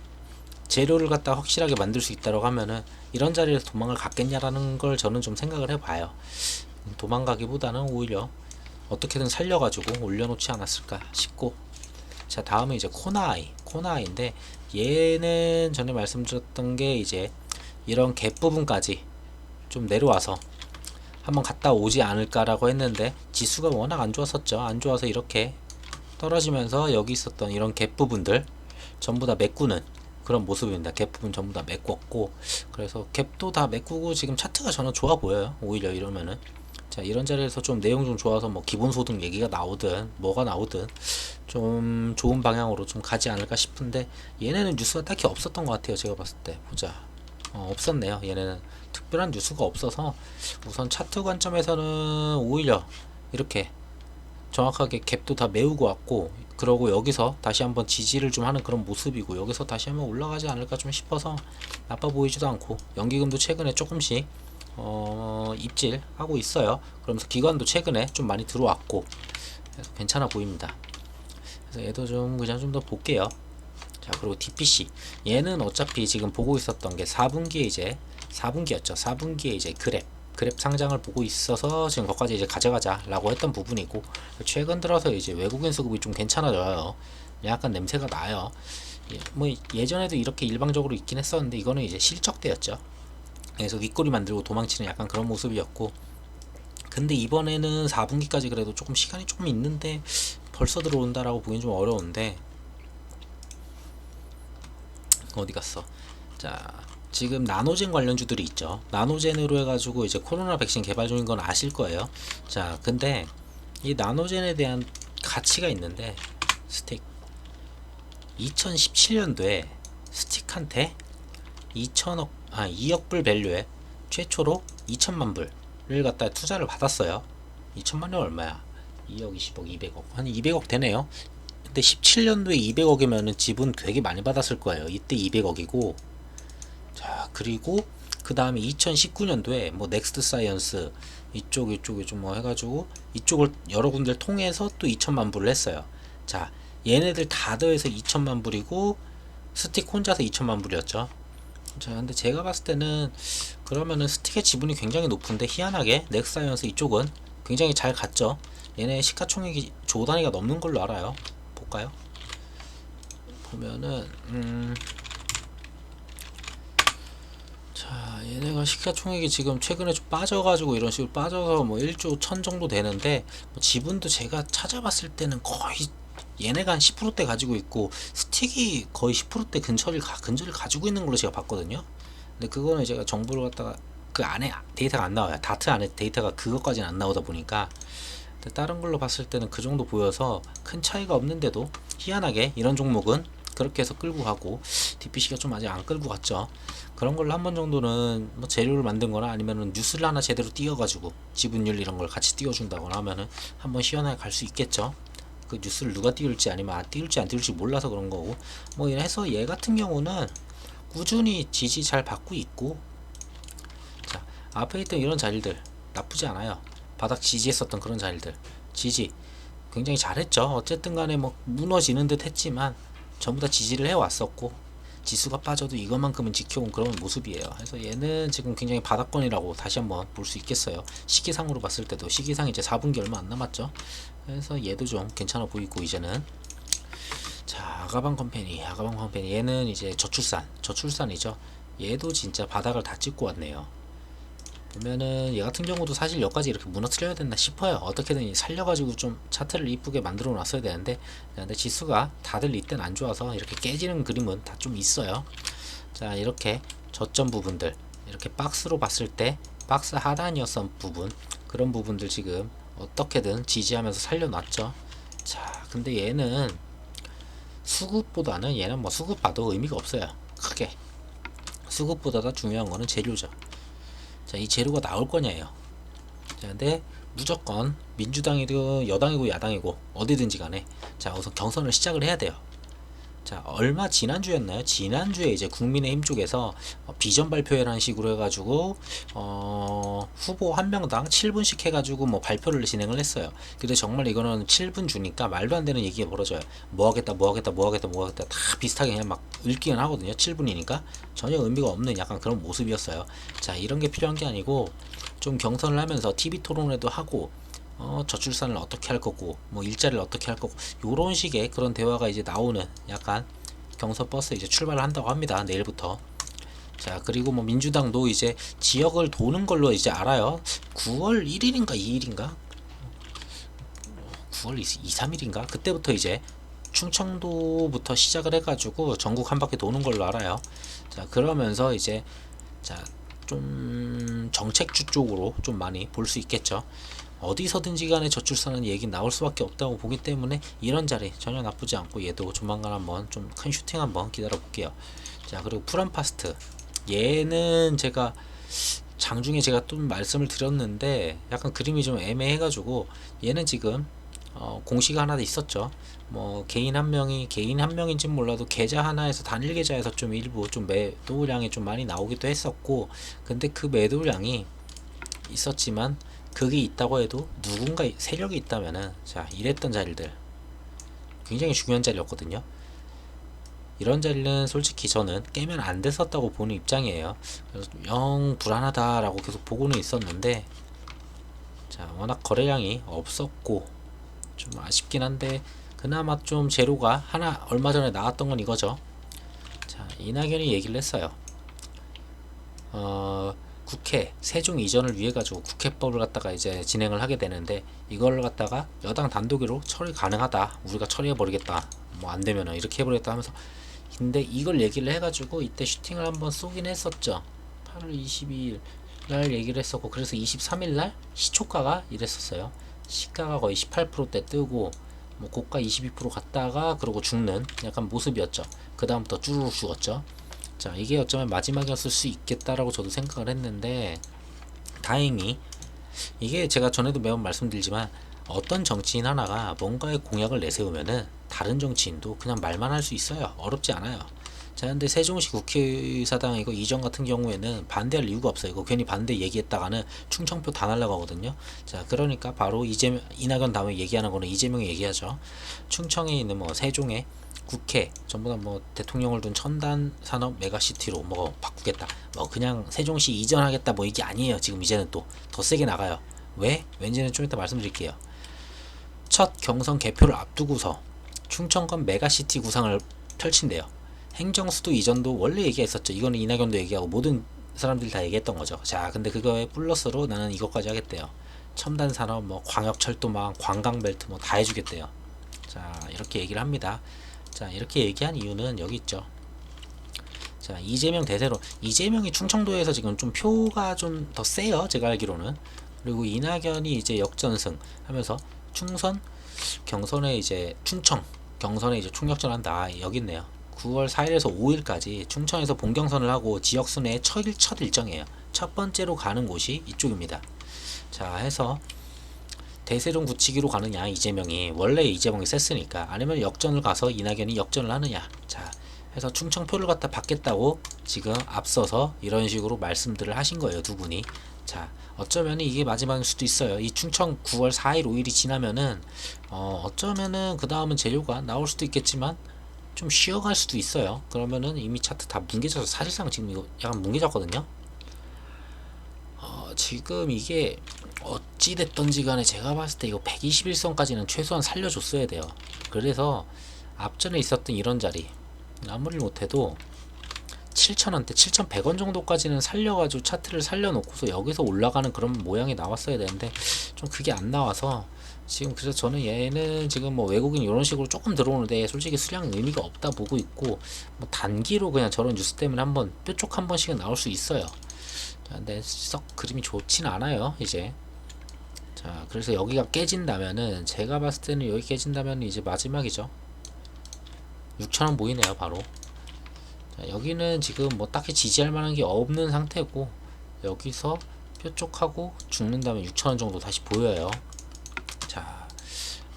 재료를 갖다 확실하게 만들 수 있다고 하면은 이런 자리에서 도망을 갔겠냐라는 걸 저는 좀 생각을 해봐요. 도망가기보다는 오히려 어떻게든 살려가지고 올려놓지 않았을까 싶고, 자 다음에 이제 코나아이인데 얘는 전에 말씀드렸던 게 이제 이런 갭 부분까지 좀 내려와서 한번 갔다 오지 않을까라고 했는데 지수가 워낙 안 좋았었죠. 안 좋아서 이렇게 떨어지면서 여기 있었던 이런 갭 부분들 전부 다 메꾸는 그런 모습입니다. 갭 부분 전부 다 메꿨고, 그래서 갭도 다 메꾸고 지금 차트가 저는 좋아 보여요. 오히려 이러면은 자 이런 자리에서 좀 내용 좀 좋아서 뭐 기본소득 얘기가 나오든 뭐가 나오든 좀 좋은 방향으로 좀 가지 않을까 싶은데, 얘네는 뉴스가 딱히 없었던 것 같아요. 제가 봤을 때 보자. 없었네요. 얘네는 특별한 뉴스가 없어서 우선 차트 관점에서는 오히려 이렇게 정확하게 갭도 다 메우고 왔고, 그러고 여기서 다시 한번 지지를 좀 하는 그런 모습이고, 여기서 다시 한번 올라가지 않을까 좀 싶어서 나빠 보이지도 않고, 연기금도 최근에 조금씩 입질하고 있어요. 그러면서 기관도 최근에 좀 많이 들어왔고, 그래서 괜찮아 보입니다. 그래서 얘도 좀 그냥 좀 더 볼게요. 자, 그리고 DPC 얘는 어차피 지금 보고 있었던 게 4분기에 이제 4분기였죠. 4분기에 이제 그랩 상장을 보고 있어서 지금 거기까지 이제 가져가자 라고 했던 부분이고, 최근 들어서 이제 외국인 수급이 좀 괜찮아져요. 약간 냄새가 나요. 뭐 예전에도 이렇게 일방적으로 있긴 했었는데 이거는 이제 실적 때였죠. 그래서 윗꼬리 만들고 도망치는 약간 그런 모습이었고, 근데 이번에는 4분기까지 그래도 조금 시간이 조금 있는데 벌써 들어온다라고 보기엔 좀 어려운데, 어디 갔어? 자, 지금 나노젠 관련주들이 있죠. 나노젠으로 해가지고 이제 코로나 백신 개발 중인 건 아실 거예요. 자, 근데 이 나노젠에 대한 가치가 있는데, 스틱 2017년도에 스틱한테 2억 불 밸류에 최초로 2천만 불을 갖다 투자를 받았어요. 2천만 원 얼마야? 2억, 20억, 200억. 한 200억 되네요. 근데 17년도에 200억이면은 지분 되게 많이 받았을 거예요. 이때 200억이고, 자, 그리고 그 다음에 2019년도에 뭐 넥스트 사이언스 이쪽 뭐 해가지고 이쪽을 여러 군데를 통해서 또 2천만 불을 했어요. 자, 얘네들 다 더해서 2천만 불이고, 스틱 혼자서 2천만 불이었죠. 자, 근데 제가 봤을 때는 그러면은 스틱의 지분이 굉장히 높은데 희한하게 넥사이언스 이쪽은 굉장히 잘 갔죠. 얘네 시가총액이 조 단위가 넘는 걸로 알아요. 볼까요? 보면은 자, 얘네가 시가총액이 지금 최근에 좀 빠져가지고 이런 식으로 빠져서 뭐 1조 1000 정도 되는데 뭐 지분도 제가 찾아봤을 때는 거의 얘네가 한 10%대 가지고 있고 스틱이 거의 10%대 근처를 가지고 있는 걸로 제가 봤거든요. 근데 그거는 제가 정보를 갖다가 그 안에 데이터가 안 나와요. 다트 안에 데이터가 그것까지는 안 나오다 보니까. 근데 다른 걸로 봤을 때는 그 정도 보여서 큰 차이가 없는데도 희한하게 이런 종목은 그렇게 해서 끌고 가고 DPC가 좀 아직 안 끌고 갔죠. 그런 걸로 한 번 정도는 뭐 재료를 만든 거나 아니면은 뉴스를 하나 제대로 띄워가지고 지분율 이런 걸 같이 띄워준다거나 하면은 한번 시원하게 갈 수 있겠죠. 그 뉴스를 누가 띄울지 아니면 띄울지 안 띄울지 몰라서 그런 거고 뭐 이래서 얘 같은 경우는 꾸준히 지지 잘 받고 있고, 자, 앞에 있던 이런 자리들 나쁘지 않아요. 바닥 지지했었던 그런 자리들 지지 굉장히 잘했죠. 어쨌든 간에 뭐 무너지는 듯 했지만 전부 다 지지를 해왔었고 지수가 빠져도 이것만큼은 지켜온 그런 모습이에요. 그래서 얘는 지금 굉장히 바닥권이라고 다시 한번 볼 수 있겠어요. 시기상으로 봤을 때도 시기상 이제 4분기 얼마 안 남았죠. 그래서 얘도 좀 괜찮아 보이고 이제는. 자, 아가방 컴퍼니 얘는 이제 저출산이죠. 얘도 진짜 바닥을 다 찍고 왔네요. 보면은 얘 같은 경우도 사실 여기까지 이렇게 무너뜨려야 된다 싶어요. 어떻게든 살려가지고 좀 차트를 이쁘게 만들어 놨어야 되는데, 근데 지수가 다들 이땐 안 좋아서 이렇게 깨지는 그림은 다 좀 있어요. 자, 이렇게 저점 부분들 이렇게 박스로 봤을 때 박스 하단이었던 부분, 그런 부분들 지금 어떻게든 지지하면서 살려놨죠. 자, 근데 얘는 수급보다는 얘는 뭐 수급 봐도 의미가 없어요. 크게 수급보다 더 중요한 거는 재료죠. 자, 이 재료가 나올 거냐예요. 자, 근데 무조건 민주당이든 여당이고 야당이고 어디든지 간에 자, 우선 경선을 시작을 해야 돼요. 자, 얼마 지난주였나요? 지난주에 이제 국민의힘 쪽에서 비전 발표회라는 식으로 해가지고 후보 한 명당 7분씩 해가지고 뭐 발표를 진행을 했어요. 근데 정말 이거는 7분 주니까 말도 안 되는 얘기가 벌어져요. 뭐 하겠다 다 비슷하게 그냥 막 읽기는 하거든요. 7분이니까 전혀 의미가 없는 약간 그런 모습이었어요. 자, 이런 게 필요한 게 아니고 좀 경선을 하면서 TV 토론회도 하고 저출산을 어떻게 할 거고 뭐 일자리를 어떻게 할 거고 요런 식의 그런 대화가 이제 나오는 약간 경선 버스 이제 출발을 한다고 합니다. 내일부터. 자, 그리고 뭐 민주당도 이제 지역을 도는 걸로 이제 알아요. 9월 1일인가 2일인가 9월 2, 3일인가 그때부터 이제 충청도부터 시작을 해가지고 전국 한 바퀴 도는 걸로 알아요. 자, 그러면서 이제 자, 좀 정책주 쪽으로 좀 많이 볼 수 있겠죠. 어디서든지 간에 저출산은 얘기 나올 수밖에 없다고 보기 때문에 이런 자리 전혀 나쁘지 않고 얘도 조만간 한번 좀 큰 슈팅 한번 기다려 볼게요. 자, 그리고 프란파스트 얘는 제가 장중에 제가 또 말씀을 드렸는데 약간 그림이 좀 애매해가지고 얘는 지금 공시가 하나 있었죠. 뭐 개인 한 명인지 몰라도 계좌 하나에서 단일 계좌에서 좀 일부 좀 매도량이 좀 많이 나오기도 했었고, 근데 그 매도량이 있었지만 그게 있다고 해도 누군가 세력이 있다면은 자, 이랬던 자리들 굉장히 중요한 자리였거든요. 이런 자리는 솔직히 저는 깨면 안 됐었다고 보는 입장이에요. 그래서 영 불안하다라고 계속 보고는 있었는데, 자, 워낙 거래량이 없었고 좀 아쉽긴 한데 그나마 좀 재료가 하나 얼마 전에 나왔던 건 이거죠. 자, 이낙연이 얘기를 했어요. 국회 세종 이전을 위해 가지고 국회법을 갖다가 이제 진행을 하게 되는데 이걸 갖다가 여당 단독으로 처리 가능하다. 우리가 처리해 버리겠다. 뭐 안 되면은 이렇게 해버리겠다 하면서, 근데 이걸 얘기를 해가지고 이때 슈팅을 한번 쏘긴 했었죠. 8월 22일 날 얘기를 했었고, 그래서 23일 날 시초가가 이랬었어요. 시가가 거의 18%대 뜨고 뭐 고가 22% 갔다가 그러고 죽는 약간 모습이었죠. 그 다음부터 쭈르륵 죽었죠. 자, 이게 어쩌면 마지막이었을 수 있겠다라고 저도 생각을 했는데, 다행히 이게 제가 전에도 매번 말씀드리지만 어떤 정치인 하나가 뭔가의 공약을 내세우면은 다른 정치인도 그냥 말만 할 수 있어요. 어렵지 않아요. 자, 근데 세종시 국회의사당 이거 이전 같은 경우에는 반대할 이유가 없어요. 이거 괜히 반대 얘기했다가는 충청표 다 날라가거든요. 자, 그러니까 바로 이낙연 다음에 얘기하는 거는 이재명이 얘기하죠. 충청에 있는 뭐 세종에 국회 전부 다 뭐 대통령을 둔 첨단 산업 메가시티로 뭐 바꾸겠다, 뭐 그냥 세종시 이전하겠다, 뭐 이게 아니에요. 지금 이제는 또 더 세게 나가요. 왜? 왠지는 좀 이따 말씀드릴게요. 첫 경선 개표를 앞두고서 충청권 메가시티 구상을 펼친대요. 행정수도 이전도 원래 얘기했었죠. 이거는 이낙연도 얘기하고 모든 사람들이 다 얘기했던 거죠. 자, 근데 그거에 플러스로 나는 이것까지 하겠대요. 첨단 산업, 뭐 광역철도망, 관광벨트 뭐 다 해주겠대요. 자, 이렇게 얘기를 합니다. 자, 이렇게 얘기한 이유는 여기 있죠. 자, 이재명 대세로, 이재명이 충청도에서 지금 좀 표가 좀 더 세요, 제가 알기로는. 그리고 이낙연이 이제 역전승 하면서 충선 경선에 이제 충청 경선에 이제 총력전한다, 여기 있네요. 9월 4일에서 5일까지 충청에서 본경선을 하고 지역순회의 첫 일정이에요. 첫 번째로 가는 곳이 이쪽입니다. 자, 해서 대세론 굳히기로 가느냐, 이재명이 원래 이재명이 셌으니까, 아니면 역전을 가서 이낙연이 역전을 하느냐. 자, 해서 충청표를 갖다 받겠다고 지금 앞서서 이런 식으로 말씀들을 하신 거예요, 두 분이. 자, 어쩌면 이게 마지막일 수도 있어요. 이 충청 9월 4일 5일이 지나면은 어쩌면은 그 다음은 재료가 나올 수도 있겠지만 좀 쉬어갈 수도 있어요. 그러면은 이미 차트 다 뭉개져서, 사실상 지금 이거 약간 뭉개졌거든요. 지금 이게 어찌됐던지 간에 제가 봤을 때 이거 121선까지는 최소한 살려줬어야 돼요. 그래서 앞전에 있었던 이런 자리, 아무리 못해도 7,000원대, 7,100원 정도까지는 살려가지고 차트를 살려놓고서 여기서 올라가는 그런 모양이 나왔어야 되는데 좀 그게 안 나와서 지금, 그래서 저는 얘는 지금 뭐 외국인 이런 식으로 조금 들어오는데 솔직히 수량 의미가 없다 보고 있고, 뭐 단기로 그냥 저런 뉴스 때문에 한번 뾰족 한 번씩은 나올 수 있어요. 근데 썩 그림이 좋진 않아요 이제. 자, 그래서 여기가 깨진다면은, 제가 봤을 때는 여기 깨진다면 이제 마지막이죠. 6,000원 보이네요 바로. 자, 여기는 지금 뭐 딱히 지지할 만한 게 없는 상태고, 여기서 뾰족하고 죽는다면 6,000원 정도 다시 보여요. 자,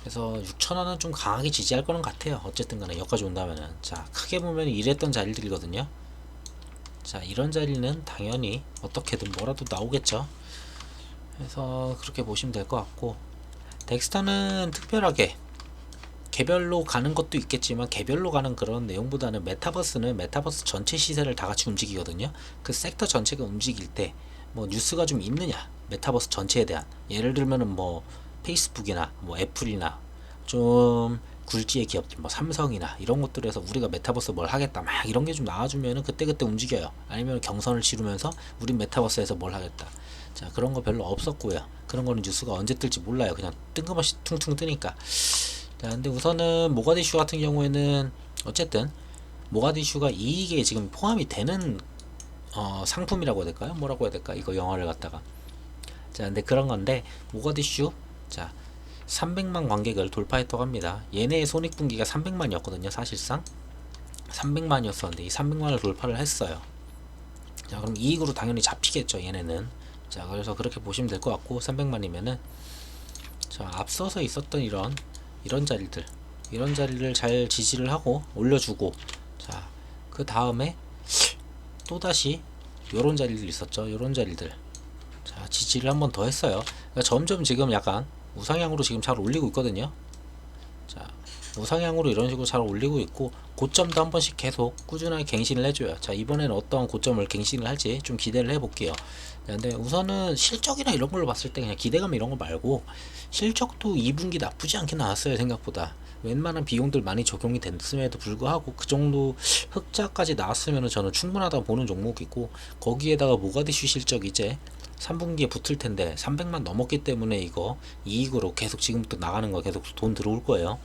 그래서 6,000원은 좀 강하게 지지할 거는 같아요. 어쨌든 간에 여기까지 온다면은. 자, 크게 보면 이랬던 자리들이거든요. 자, 이런 자리는 당연히 어떻게든 뭐라도 나오겠죠. 그래서 그렇게 보시면 될 것 같고, 덱스터는 특별하게 개별로 가는 것도 있겠지만 개별로 가는 그런 내용보다는, 메타버스는 메타버스 전체 시세를 다 같이 움직이거든요. 그 섹터 전체가 움직일 때 뭐 뉴스가 좀 있느냐, 메타버스 전체에 대한, 예를 들면은 뭐 페이스북이나 뭐 애플이나 좀 굴지의 기업들, 뭐 삼성이나 이런 것들에서 우리가 메타버스 뭘 하겠다 막 이런 게 좀 나와주면은 그때그때 움직여요. 아니면 경선을 치르면서 우린 메타버스에서 뭘 하겠다. 자, 그런 거 별로 없었고요. 그런 거는 뉴스가 언제 뜰지 몰라요. 그냥 뜬금없이 퉁퉁 뜨니까. 자, 근데 우선은 모가디슈 같은 경우에는 어쨌든 모가디슈가 이익에 지금 포함이 되는 상품이라고 해야 될까요? 뭐라고 해야 될까? 이거 영화를 갖다가. 자, 근데 그런 건데, 모가디슈, 자, 300만 관객을 돌파했다고 합니다. 얘네의 손익분기가 300만이었거든요. 사실상 300만이었었는데 이 300만을 돌파를 했어요. 자, 그럼 이익으로 당연히 잡히겠죠, 얘네는. 자, 그래서 그렇게 보시면 될 것 같고, 300만이면은 자, 앞서서 있었던 이런 자리들, 이런 자리를 잘 지지를 하고 올려주고, 자, 그 다음에 또다시 요런 자리들 있었죠. 요런 자리들, 자, 지지를 한 번 더 했어요. 그러니까 점점 지금 약간 우상향으로 지금 잘 올리고 있거든요. 자, 우상향으로 이런 식으로 잘 올리고 있고, 고점도 한 번씩 계속 꾸준하게 갱신을 해줘요. 자, 이번에는 어떠한 고점을 갱신을 할지 좀 기대를 해볼게요. 근데 우선은 실적이나 이런 걸로 봤을 때 그냥 기대감 이런 거 말고, 실적도 2분기 나쁘지 않게 나왔어요. 생각보다 웬만한 비용들 많이 적용이 됐음에도 불구하고 그 정도 흑자까지 나왔으면 저는 충분하다 보는 종목이고, 거기에다가 모가디슈 실적 이제 3분기에 붙을 텐데 300만 넘었기 때문에 이거 이익으로 계속 지금부터 나가는 거 계속 돈 들어올 거예요.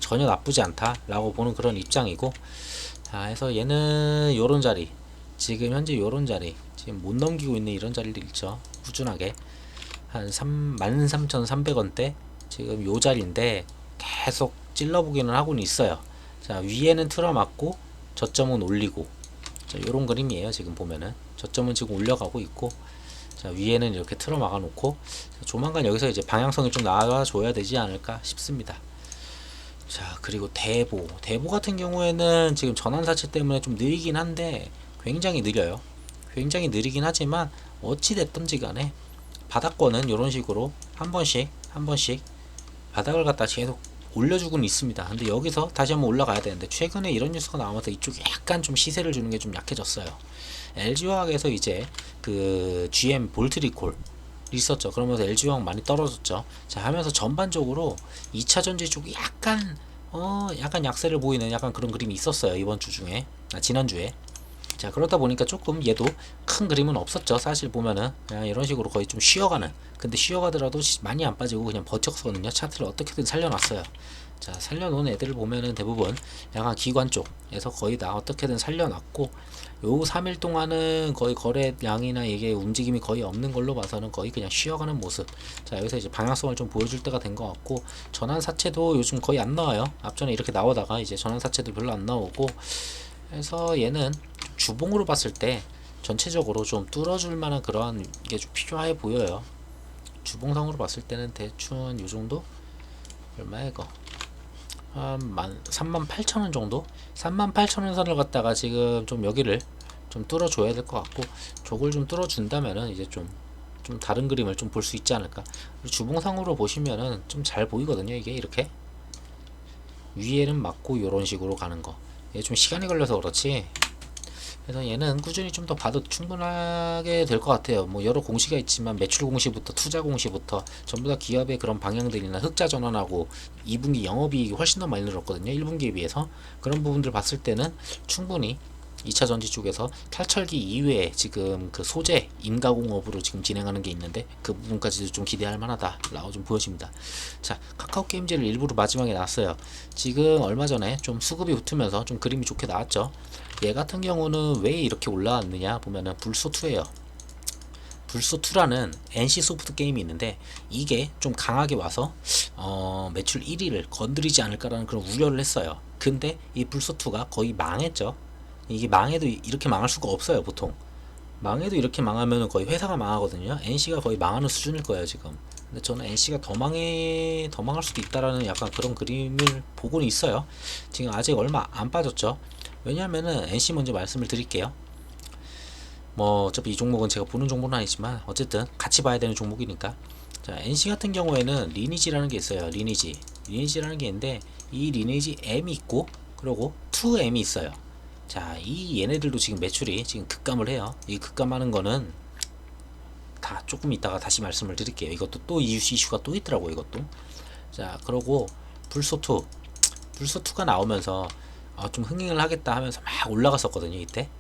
전혀 나쁘지 않다 라고 보는 그런 입장이고, 자, 해서 얘는 요런 자리, 지금 현재 요런 자리, 지금 못 넘기고 있는 이런 자리들 있죠. 꾸준하게 한 13,300원대 지금 요 자리인데 계속 찔러보기는 하고는 있어요. 자, 위에는 틀어맞고 저점은 올리고, 자, 요런 그림이에요. 지금 보면은 저점은 지금 올려가고 있고, 자, 위에는 이렇게 틀어막아 놓고, 조만간 여기서 이제 방향성이 좀 나와줘야 되지 않을까 싶습니다. 자, 그리고 대보 같은 경우에는 지금 전환사채 때문에 좀 느리긴 한데, 굉장히 느려요. 굉장히 느리긴 하지만 어찌 됐든지 간에 바닥권은 이런 식으로 한 번씩 바닥을 갖다 계속 올려주고는 있습니다. 근데 여기서 다시 한번 올라가야 되는데 최근에 이런 뉴스가 나오면서 이쪽에 약간 좀 시세를 주는 게 좀 약해졌어요. LG화학에서 이제 그 GM 볼트 리콜 있었죠. 그러면서 LG화학 많이 떨어졌죠. 자 하면서 전반적으로 2차 전지 쪽이 약간 약세를 보이는 약간 그런 그림이 있었어요. 이번 주 중에, 지난주에. 자 그러다 보니까 조금 얘도 큰 그림은 없었죠. 사실 보면은 그냥 이런 식으로 거의 좀 쉬어가는, 근데 쉬어가더라도 많이 안 빠지고 그냥 버텼거든요. 차트를 어떻게든 살려놨어요. 자 살려놓은 애들을 보면은 대부분 약간 기관 쪽에서 거의 다 어떻게든 살려놨고, 요 3일 동안은 거의 거래량이나 이게 움직임이 거의 없는 걸로 봐서는 거의 그냥 쉬어가는 모습. 자 여기서 이제 방향성을 좀 보여줄 때가 된 것 같고, 전환사채도 요즘 거의 안 나와요. 앞전에 이렇게 나오다가 이제 전환사채도 별로 안 나오고 해서 얘는 주봉으로 봤을 때 전체적으로 좀 뚫어줄 만한 그러한 게 좀 필요해 보여요. 주봉상으로 봤을 때는 대충 요 정도? 얼마야 이거? 한 38,000원 정도? 38,000원 선을 갖다가 지금 좀 여기를 좀 뚫어줘야 될 것 같고, 저걸 좀 뚫어준다면은 이제 좀 다른 그림을 좀 볼 수 있지 않을까. 주봉상으로 보시면은 좀 잘 보이거든요. 이게 이렇게 위에는 맞고 요런 식으로 가는 거. 이게 좀 시간이 걸려서 그렇지, 그래서 얘는 꾸준히 좀 더 봐도 충분하게 될 것 같아요. 뭐 여러 공시가 있지만 매출 공시부터 투자 공시부터 전부 다 기업의 그런 방향들이나 흑자 전환하고 2분기 영업이익이 훨씬 더 많이 늘었거든요. 1분기에 비해서. 그런 부분들 봤을 때는 충분히 2차 전지 쪽에서 탈철기 이외에 지금 그 소재 인가공업으로 지금 진행하는 게 있는데 그 부분까지도 좀 기대할 만하다라고 좀 보여집니다. 자 카카오 게임즈를 일부러 마지막에 놨어요. 지금 얼마 전에 좀 수급이 붙으면서 좀 그림이 좋게 나왔죠. 얘 같은 경우는 왜 이렇게 올라왔느냐 보면은 불소2예요. 불소2라는 NC소프트 게임이 있는데 이게 좀 강하게 와서 매출 1위를 건드리지 않을까라는 그런 우려를 했어요. 근데 이 불소2가 거의 망했죠. 이게 망해도 이렇게 망할 수가 없어요. 보통 망해도 이렇게 망하면 거의 회사가 망하거든요. NC가 거의 망하는 수준일 거예요 지금. 근데 저는 NC가 더 망할 수도 있다라는 약간 그런 그림을 보고는 있어요. 지금 아직 얼마 안 빠졌죠. 왜냐하면은 NC 먼저 말씀을 드릴게요. 뭐 어차피 이 종목은 제가 보는 종목은 아니지만 어쨌든 같이 봐야 되는 종목이니까. 자 NC 같은 경우에는 리니지라는 게 있어요. 리니지라는 게 있는데 이 리니지 M이 있고 그리고 2M이 있어요. 자 이 얘네들도 지금 매출이 지금 급감을 해요. 이 급감하는 거는 다 조금 이따가 다시 말씀을 드릴게요. 이것도 또 이슈가 또 있더라고 이것도. 자 그러고 불소2가 나오면서 좀 흥행을 하겠다 하면서 막 올라갔었거든요. 이때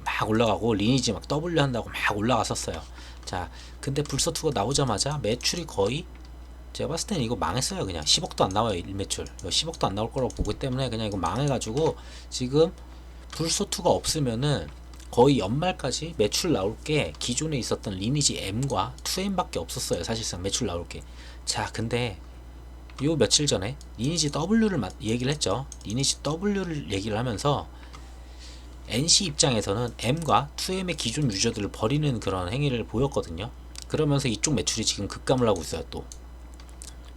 막 올라가고 리니지 막 W 한다고 막 올라갔었어요. 자 근데 불소2가 나오자마자 매출이 거의, 제가 봤을 때는 이거 망했어요. 그냥 10억도 안 나와요. 일매출 10억도 안 나올 거라고 보기 때문에 그냥 이거 망해가지고 지금 불소2가 없으면은 거의 연말까지 매출 나올 게 기존에 있었던 리니지 M과 2M 밖에 없었어요. 사실상 매출 나올 게. 자 근데 요 며칠 전에 리니지 W를 얘기를 했죠. 리니지 W를 얘기를 하면서 NC 입장에서는 M과 2M의 기존 유저들을 버리는 그런 행위를 보였거든요. 그러면서 이쪽 매출이 지금 급감을 하고 있어요. 또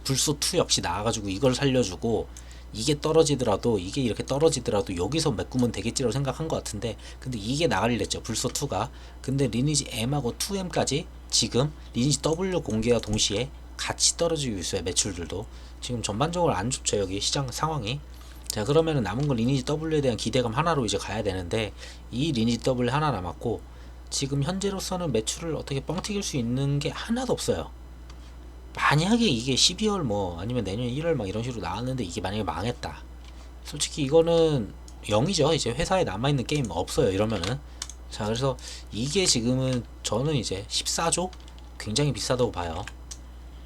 불소2 역시 나와가지고 이걸 살려주고, 이게 떨어지더라도 이게 이렇게 떨어지더라도 여기서 메꾸면 되겠지라고 생각한 것 같은데, 근데 이게 나가리랬죠 불소2가. 근데 리니지 M하고 2M까지 지금 리니지 W 공개와 동시에 같이 떨어지고 있어요. 매출들도 지금 전반적으로 안 좋죠 여기 시장 상황이. 자 그러면은 남은 건 리니지 W에 대한 기대감 하나로 이제 가야 되는데, 이 리니지 W 하나 남았고 지금 현재로서는 매출을 어떻게 뻥튀길 수 있는 게 하나도 없어요. 만약에 이게 12월 뭐 아니면 내년 1월 막 이런 식으로 나왔는데 이게 만약에 망했다, 솔직히 이거는 0이죠. 이제 회사에 남아있는 게임 없어요 이러면은. 자 그래서 이게 지금은 저는 이제 14조 굉장히 비싸다고 봐요.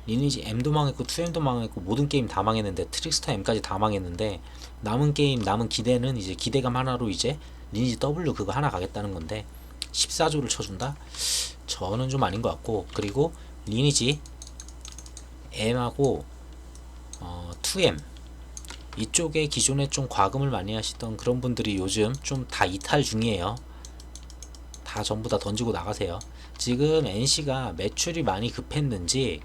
리니지 M도 망했고 2M도 망했고 모든 게임 다 망했는데, 트릭스타 M까지 다 망했는데 남은 게임 남은 기대는 이제 기대감 하나로 이제 리니지 W 그거 하나 가겠다는 건데 14조를 쳐준다? 저는 좀 아닌 것 같고, 그리고 리니지 M하고 2M 이쪽에 기존에 좀 과금을 많이 하시던 그런 분들이 요즘 좀 다 이탈 중이에요. 다 전부 다 던지고 나가세요. 지금 NC가 매출이 많이 급했는지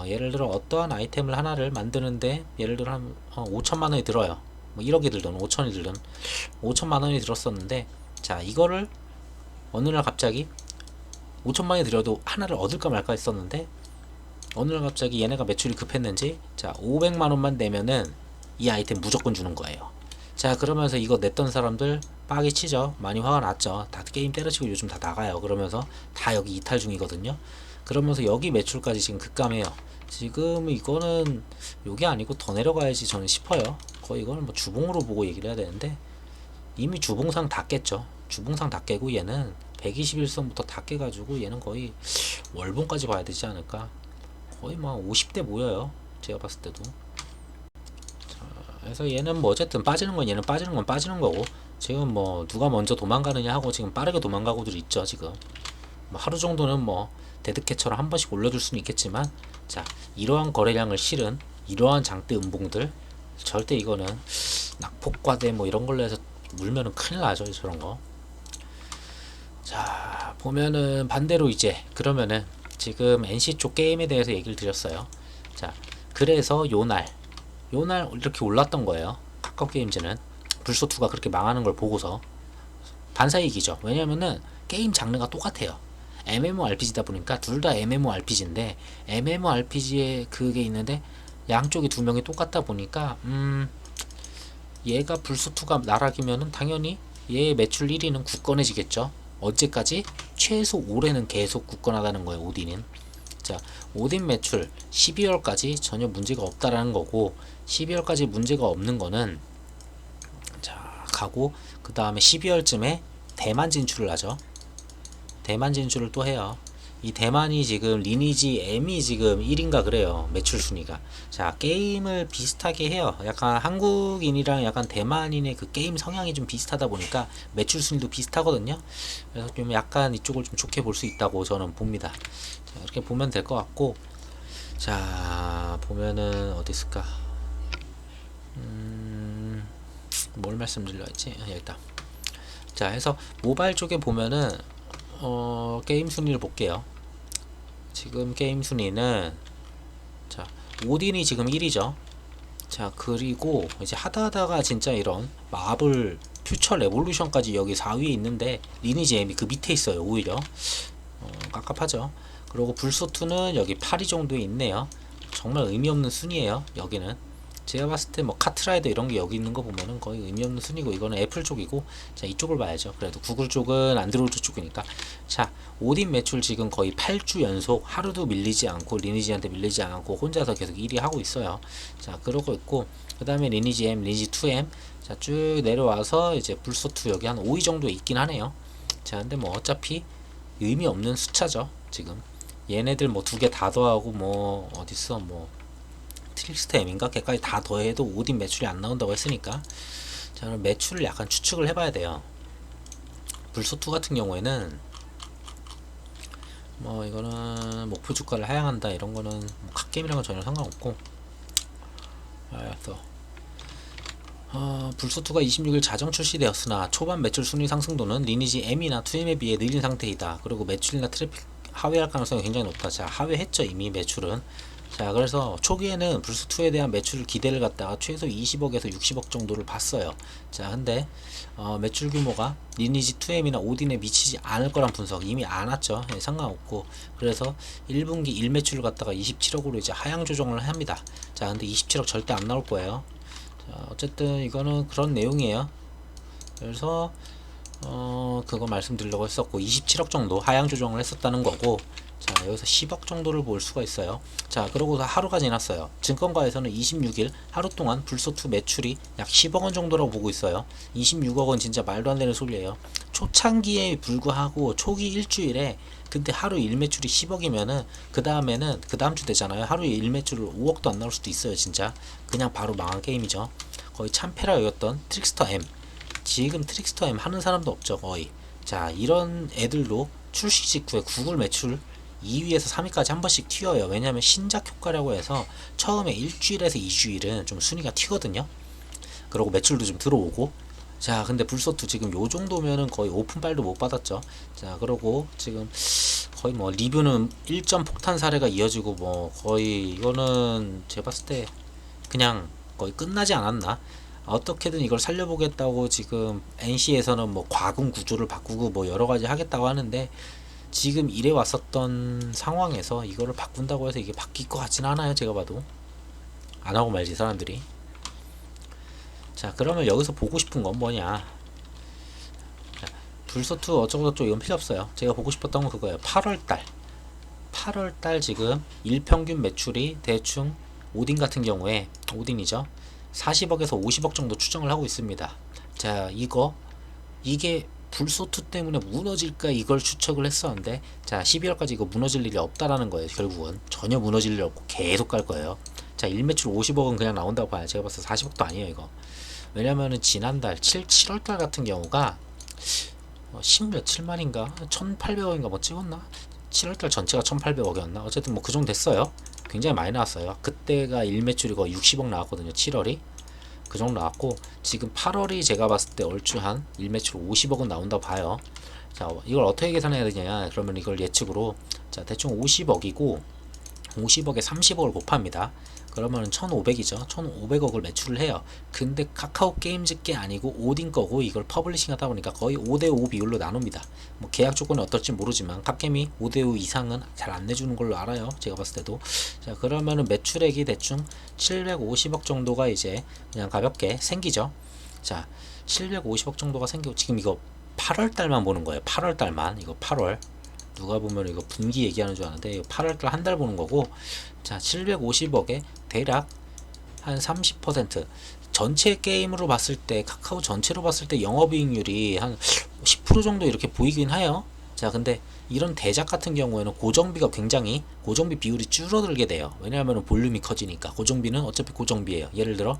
예를 들어 어떠한 아이템을 하나를 만드는데 예를 들어 한 5천만 원이 들어요. 뭐 1억이 들든 5천이 들든 5천만 원이 들었었는데, 자 이거를 어느 날 갑자기 5천만 원이 들어도 하나를 얻을까 말까 했었는데 어느 날 갑자기 얘네가 매출이 급했는지 자 500만원만 내면은 이 아이템 무조건 주는 거예요. 자 그러면서 이거 냈던 사람들 빡이 치죠. 많이 화가 났죠. 다 게임 때려치고 요즘 다 나가요. 그러면서 다 여기 이탈 중이거든요. 그러면서 여기 매출까지 지금 급감해요. 지금 이거는 요게 아니고 더 내려가야지 저는 싶어요. 거의 이거는 뭐 주봉으로 보고 얘기를 해야 되는데 이미 주봉상 다 깼죠. 주봉상 다 깨고 얘는 121선부터 다 깨가지고 얘는 거의 월봉까지 봐야 되지 않을까. 거의 막 50대 모여요. 제가 봤을 때도. 그래서 얘는 뭐 어쨌든 빠지는 건 얘는 빠지는 건 빠지는 거고 지금 뭐 누가 먼저 도망가느냐 하고 지금 빠르게 도망가고들 있죠. 지금 뭐 하루 정도는 뭐 데드캣처럼 한 번씩 올려줄 수는 있겠지만 자 이러한 거래량을 실은 이러한 장대 음봉들 절대 이거는 낙폭과대 뭐 이런 걸로 해서 물면은 큰일 나죠. 저런 거. 자 보면은 반대로 이제 그러면은 지금 NC 쪽 게임에 대해서 얘기를 드렸어요. 자 그래서 요날 이렇게 올랐던 거예요. 카카오게임즈는 불소2가 그렇게 망하는 걸 보고서 반사이익이죠. 왜냐면은 게임 장르가 똑같아요. MMORPG다 보니까 둘 다 MMORPG인데 MMORPG에 그게 있는데 양쪽이 두 명이 똑같다 보니까 얘가 불소2가 나락이면은 당연히 얘 매출 1위는 굳건해지겠죠. 언제까지? 최소 올해는 계속 굳건하다는 거예요. 오딘은. 자, 오딘 매출 12월까지 전혀 문제가 없다라는 거고 12월까지 문제가 없는 거는 자, 가고 그 다음에 12월쯤에 대만 진출을 하죠. 대만 진출을 또 해요. 이 대만이 지금 리니지 M이 지금 1인가 그래요. 매출 순위가. 자, 게임을 비슷하게 해요. 약간 한국인이랑 약간 대만인의 그 게임 성향이 좀 비슷하다 보니까 매출 순위도 비슷하거든요. 그래서 좀 약간 이쪽을 좀 좋게 볼 수 있다고 저는 봅니다. 자, 이렇게 보면 될 것 같고 자, 보면은 어디 있을까? 뭘 말씀드려야 했지? 일단 자, 해서 모바일 쪽에 보면은 게임 순위를 볼게요. 지금 게임 순위는 자 오딘이 지금 1위죠. 자 그리고 이제 하다하다가 진짜 이런 마블 퓨처 레볼루션까지 여기 4위에 있는데 리니지 M이 그 밑에 있어요. 오히려 깝깝하죠. 그리고 불소2는 여기 8위 정도에 있네요. 정말 의미 없는 순위예요. 여기는 제가 봤을 때 뭐 카트라이더 이런 게 여기 있는 거 보면은 거의 의미 없는 순위고 이거는 애플 쪽이고 자 이쪽을 봐야죠. 그래도 구글 쪽은 안드로이드 쪽이니까 자 오딘 매출 지금 거의 8주 연속 하루도 밀리지 않고 리니지한테 밀리지 않고 혼자서 계속 1위 하고 있어요. 자 그러고 있고 그 다음에 리니지 M, 리니지 2M 자 쭉 내려와서 이제 불소2 여기 한 5위 정도 있긴 하네요. 자 근데 뭐 어차피 의미 없는 숫자죠. 지금 얘네들 뭐 두 개 다 더하고 뭐 어딨어 뭐 트릭스트 M인가? 걔까지 다 더해도 오딘 매출이 안 나온다고 했으니까 자 그럼 매출을 약간 추측을 해봐야 돼요. 불소2 같은 경우에는 뭐 이거는 목표 주가를 하향한다 이런 거는 뭐 갓게임이랑은 전혀 상관없고 알았어. 불소2가 26일 자정 출시되었으나 초반 매출 순위 상승도는 리니지 M이나 2M에 비해 느린 상태이다. 그리고 매출이나 트래픽 하회할 가능성이 굉장히 높다. 자 하회했죠 이미 매출은. 자 그래서 초기에는 불스2에 대한 매출 기대를 갖다가 최소 20억에서 60억 정도를 봤어요. 자 근데 매출 규모가 리니지 2M이나 오딘에 미치지 않을 거란 분석 이미 안 왔죠. 예, 상관없고 그래서 1분기 1매출을 갖다가 27억으로 이제 하향 조정을 합니다. 자 근데 27억 절대 안 나올 거예요. 자 어쨌든 이거는 그런 내용이에요. 그래서 그거 말씀드리려고 했었고 27억 정도 하향 조정을 했었다는 거고 자 여기서 10억 정도를 볼 수가 있어요. 자 그러고 하루가 지났어요. 증권가에서는 26일 하루 동안 불소2 매출이 약 10억원 정도라고 보고 있어요. 26억은 진짜 말도 안 되는 소리예요. 초창기에 불구하고 초기 일주일에 근데 하루 일매출이 10억이면은 그 다음에는 그 다음 주 되잖아요. 하루에 일매출 5억도 안 나올 수도 있어요. 진짜 그냥 바로 망한 게임이죠. 거의 참패라 여겼던 트릭스터 M 지금 트릭스터 M 하는 사람도 없죠 거의. 자 이런 애들도 출시 직후에 구글 매출 2위에서 3위까지 한 번씩 튀어요. 왜냐하면 신작 효과라고 해서 처음에 일주일에서 2주일은 좀 순위가 튀거든요. 그리고 매출도 좀 들어오고 자 근데 불소2 지금 요 정도면은 거의 오픈빨도 못 받았죠. 자 그러고 지금 거의 뭐 리뷰는 1점 폭탄 사례가 이어지고 뭐 거의 이거는 제가 봤을 때 그냥 거의 끝나지 않았나. 어떻게든 이걸 살려보겠다고 지금 NC에서는 뭐 과금 구조를 바꾸고 뭐 여러가지 하겠다고 하는데 지금 이래 왔었던 상황에서 이거를 바꾼다고 해서 이게 바뀔 것 같진 않아요. 제가 봐도 안 하고 말지 사람들이. 자, 그러면 여기서 보고 싶은 건 뭐냐? 불소투 어쩌고저쩌고 이건 필요 없어요. 제가 보고 싶었던 건 그거예요. 8월달 지금 일평균 매출이 대충 오딘 같은 경우에 오딘이죠. 40억에서 50억 정도 추정을 하고 있습니다. 자, 이게 불소투 때문에 무너질까 이걸 추측을 했었는데, 자, 12월까지 이거 무너질 일이 없다라는 거예요. 결국은 전혀 무너질 일 없고 계속 갈 거예요. 자, 일매출 50억은 그냥 나온다고 봐요. 제가 봤을 때 40억도 아니에요 이거. 왜냐면은 지난달 7월달 같은 경우가 10몇칠만인가 1800억인가 뭐 찍었나. 7월달 전체가 1800억이었나 어쨌든 뭐 그 정도 됐어요. 굉장히 많이 나왔어요. 그때가 일매출이 거의 60억 나왔거든요. 7월이 그 정도 나왔고, 지금 8월이 제가 봤을 때 얼추 한 일매출 50억은 나온다고 봐요. 자, 이걸 어떻게 계산해야 되냐. 그러면 이걸 예측으로, 자, 대충 50억이고 50억에 30억을 곱합니다. 그러면 1500이죠. 1500억을 매출을 해요. 근데 카카오 게임즈 게 아니고 오딘 거고 이걸 퍼블리싱 하다 보니까 거의 5대5 비율로 나눕니다. 뭐 계약 조건이 어떨지 모르지만 capgem이 5대5 이상은 잘 안 내주는 걸로 알아요. 제가 봤을 때도. 자, 그러면은 매출액이 대충 750억 정도가 이제 그냥 가볍게 생기죠. 자, 750억 정도가 생기고, 지금 이거 8월 달만 보는 거예요. 8월 달만. 이거 8월. 누가 보면 이거 분기 얘기하는 줄 아는데 8월달 한 달 보는 거고. 자, 750억에 대략 한 30%, 전체 게임으로 봤을 때, 카카오 전체로 봤을 때 영업이익률이 한 10% 정도 이렇게 보이긴 해요. 자, 근데 이런 대작 같은 경우에는 고정비 비율이 줄어들게 돼요. 왜냐하면 볼륨이 커지니까. 고정비는 어차피 고정비예요. 예를 들어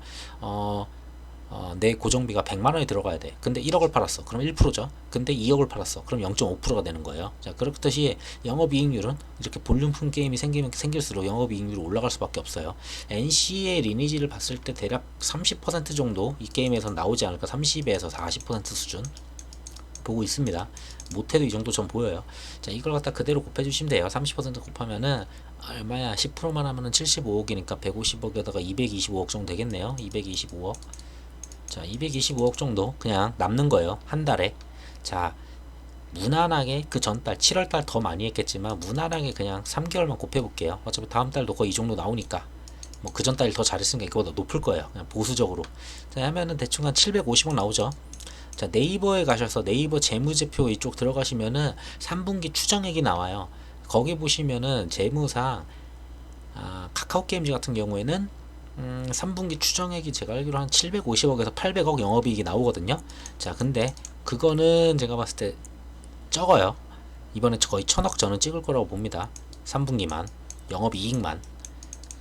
내 고정비가 100만원이 들어가야 돼. 근데 1억을 팔았어. 그럼 1%죠. 근데 2억을 팔았어. 그럼 0.5%가 되는 거예요. 자, 그렇듯이 영업이익률은 이렇게 볼륨풍 게임이 생길수록 영업이익률이 올라갈 수밖에 없어요. NC의 리니지를 봤을 때 대략 30% 정도 이 게임에서 나오지 않을까. 30에서 40% 수준 보고 있습니다. 못해도 이 정도 전 보여요. 자, 이걸 갖다 그대로 곱해주시면 돼요. 30% 곱하면은 얼마야? 10%만 하면은 75억이니까 150억에다가 225억 정도 되겠네요. 225억. 자, 225억 정도 그냥 남는 거예요. 한 달에. 자, 무난하게 그 전달 7월달 더 많이 했겠지만 무난하게 그냥 3개월만 곱해볼게요. 어차피 다음 달도 거의 이 정도 나오니까 뭐 그 전달이 더 잘했으니까 이거보다 높을 거예요. 그냥 보수적으로. 자, 하면은 대충 한 750억 나오죠. 자, 네이버에 가셔서 네이버 재무제표 이쪽 들어가시면은 3분기 추정액이 나와요. 거기 보시면은 재무상 카카오 게임즈 같은 경우에는 3분기 추정액이 제가 알기로 한 750억에서 800억 영업이익이 나오거든요. 자, 근데 그거는 제가 봤을 때 적어요. 이번에 거의 1000억 저는 찍을 거라고 봅니다. 3분기만 영업이익만.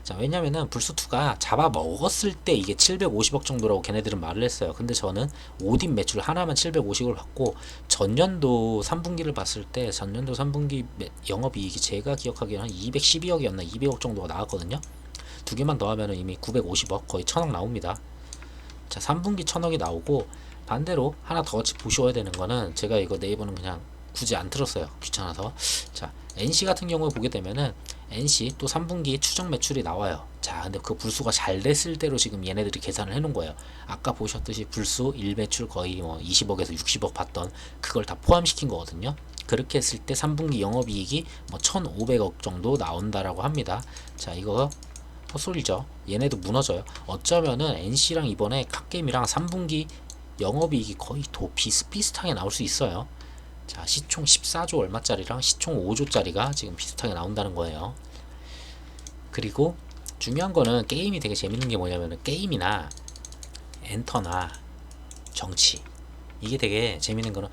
자, 왜냐면은 불스2가 잡아먹었을 때 이게 750억 정도라고 걔네들은 말을 했어요. 근데 저는 오딘 매출 하나만 750을 받고, 전년도 3분기를 봤을 때 전년도 3분기 영업이익이 제가 기억하기에는 한 212억이었나 200억 정도가 나왔거든요. 두 개만 더 하면은 이미 950억, 거의 1000억 나옵니다. 자, 3분기 1000억이 나오고, 반대로 하나 더 보셔야 되는 거는, 제가 이거 네이버는 그냥 굳이 안 틀었어요. 귀찮아서. 자, NC 같은 경우에 보게 되면은 NC 또 3분기 추정 매출이 나와요. 자, 근데 그 불수가 잘 됐을 때로 지금 얘네들이 계산을 해놓은 거예요. 아까 보셨듯이 불수 1매출 거의 뭐 20억에서 60억 받던 그걸 다 포함시킨 거거든요. 그렇게 했을 때 3분기 영업이익이 뭐 1500억 정도 나온다라고 합니다. 자, 이거 헛소리죠. 얘네도 무너져요. 어쩌면은 NC랑 이번에 갓게임이랑 3분기 영업이익이 거의 더 비슷비슷하게 나올 수 있어요. 자, 시총 14조 얼마짜리랑 시총 5조짜리가 지금 비슷하게 나온다는 거예요. 그리고 중요한 거는, 게임이 되게 재밌는 게 뭐냐면은, 게임이나 엔터나 정치, 이게 되게 재밌는 거는,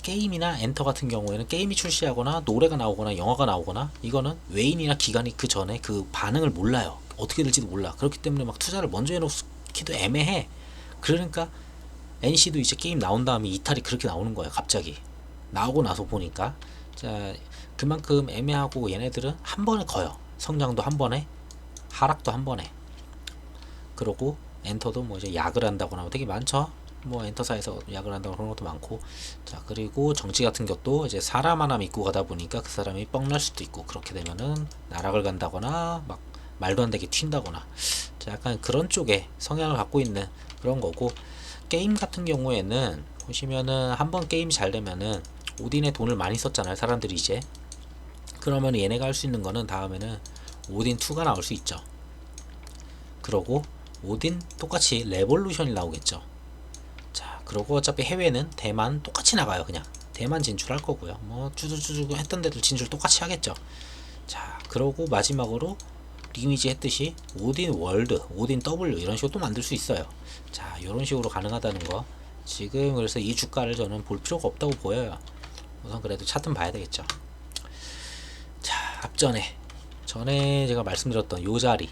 게임이나 엔터 같은 경우에는 게임이 출시하거나 노래가 나오거나 영화가 나오거나, 이거는 외인이나 기관이 그 전에 그 반응을 몰라요. 어떻게 될지도 몰라. 그렇기 때문에 막 투자를 먼저 해놓기도 애매해. 그러니까 NC도 이제 게임 나온 다음에 이탈이 그렇게 나오는 거예요. 갑자기 나오고 나서 보니까. 자, 그만큼 애매하고, 얘네들은 한 번에 커요. 성장도 한 번에, 하락도 한 번에. 그러고 엔터도 뭐 이제 약을 한다거나 되게 많죠. 뭐 엔터사에서 약을 한다고 그런 것도 많고. 자, 그리고 정치 같은 것도 이제 사람 하나 믿고 가다 보니까 그 사람이 뻥날 수도 있고, 그렇게 되면은 나락을 간다거나 막 말도 안 되게 튄다거나. 자, 약간 그런 쪽에 성향을 갖고 있는 그런 거고, 게임 같은 경우에는 보시면은 한번 게임이 잘 되면은 오딘에 돈을 많이 썼잖아요 사람들이 이제. 그러면 얘네가 할 수 있는 거는 다음에는 오딘 2가 나올 수 있죠. 그러고 오딘 똑같이 레볼루션이 나오겠죠. 자, 그러고 어차피 해외는 대만 똑같이 나가요. 그냥 대만 진출할 거고요. 뭐 쭈쭈쭈쭈 했던 데도 진출 똑같이 하겠죠. 자, 그러고 마지막으로 리니지 했듯이 오딘 월드, 오딘 W 이런 식으로 또 만들 수 있어요. 자, 이런 식으로 가능하다는 거. 지금 그래서 이 주가를 저는 볼 필요가 없다고 보여요. 우선 그래도 차트 봐야 되겠죠. 자, 전에 제가 말씀드렸던 요 자리,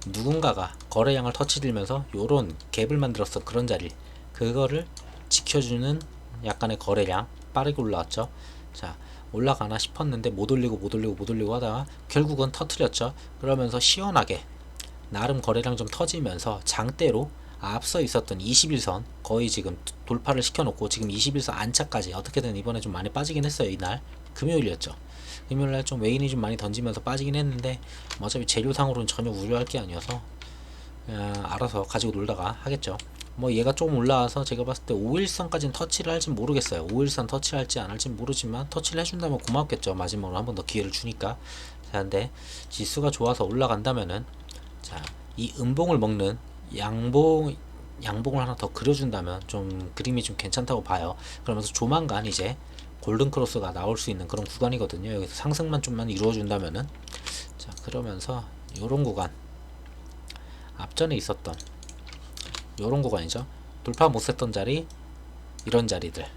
누군가가 거래량을 터치들면서 요런 갭을 만들었어. 그런 자리, 그거를 지켜주는 약간의 거래량 빠르게 올라왔죠. 자, 올라가나 싶었는데 못 올리고 하다가 결국은 터트렸죠. 그러면서 시원하게 나름 거래량 좀 터지면서 장대로 앞서 있었던 21선 거의 지금 돌파를 시켜놓고 지금 21선 안착까지 어떻게든 이번에 좀 많이 빠지긴 했어요. 이날 금요일이었죠. 금요일날 좀 웨인이 좀 많이 던지면서 빠지긴 했는데 뭐 어차피 재료상으로는 전혀 우려할 게 아니어서 그냥 알아서 가지고 놀다가 하겠죠. 뭐 얘가 좀 올라와서 제가 봤을 때 5일선까지는 터치를 할지 모르겠어요. 5일선 터치할지 안 할지 모르지만 터치를 해준다면 고맙겠죠. 마지막으로 한 번 더 기회를 주니까. 자, 근데 지수가 좋아서 올라간다면은, 자, 이 음봉을 먹는 양봉을 하나 더 그려준다면 좀 그림이 좀 괜찮다고 봐요. 그러면서 조만간 이제 골든 크로스가 나올 수 있는 그런 구간이거든요. 여기서 상승만 좀만 이루어준다면은. 자, 그러면서 요런 구간, 앞전에 있었던 요런 구간이죠. 돌파 못했던 자리, 이런 자리들.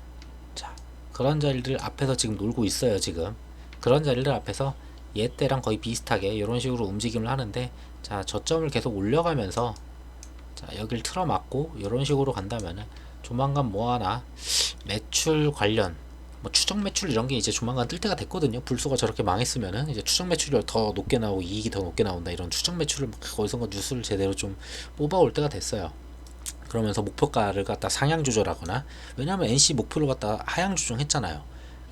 자, 그런 자리들 앞에서 지금 놀고 있어요. 지금 그런 자리들 앞에서 얘 때랑 거의 비슷하게 이런 식으로 움직임을 하는데, 자, 저점을 계속 올려가면서, 자, 여길 틀어막고 이런 식으로 간다면은 조만간 뭐 하나 매출 관련, 뭐 추정 매출 이런 게 이제 조만간 뜰 때가 됐거든요. 불소가 저렇게 망했으면은 이제 추정 매출이 더 높게 나오고 이익이 더 높게 나온다, 이런 추정 매출을 어디선가 뉴스를 제대로 좀 뽑아올 때가 됐어요. 그러면서 목표가를 갖다 상향 조절하거나, 왜냐하면 NC 목표를 갖다 하향 조정했잖아요.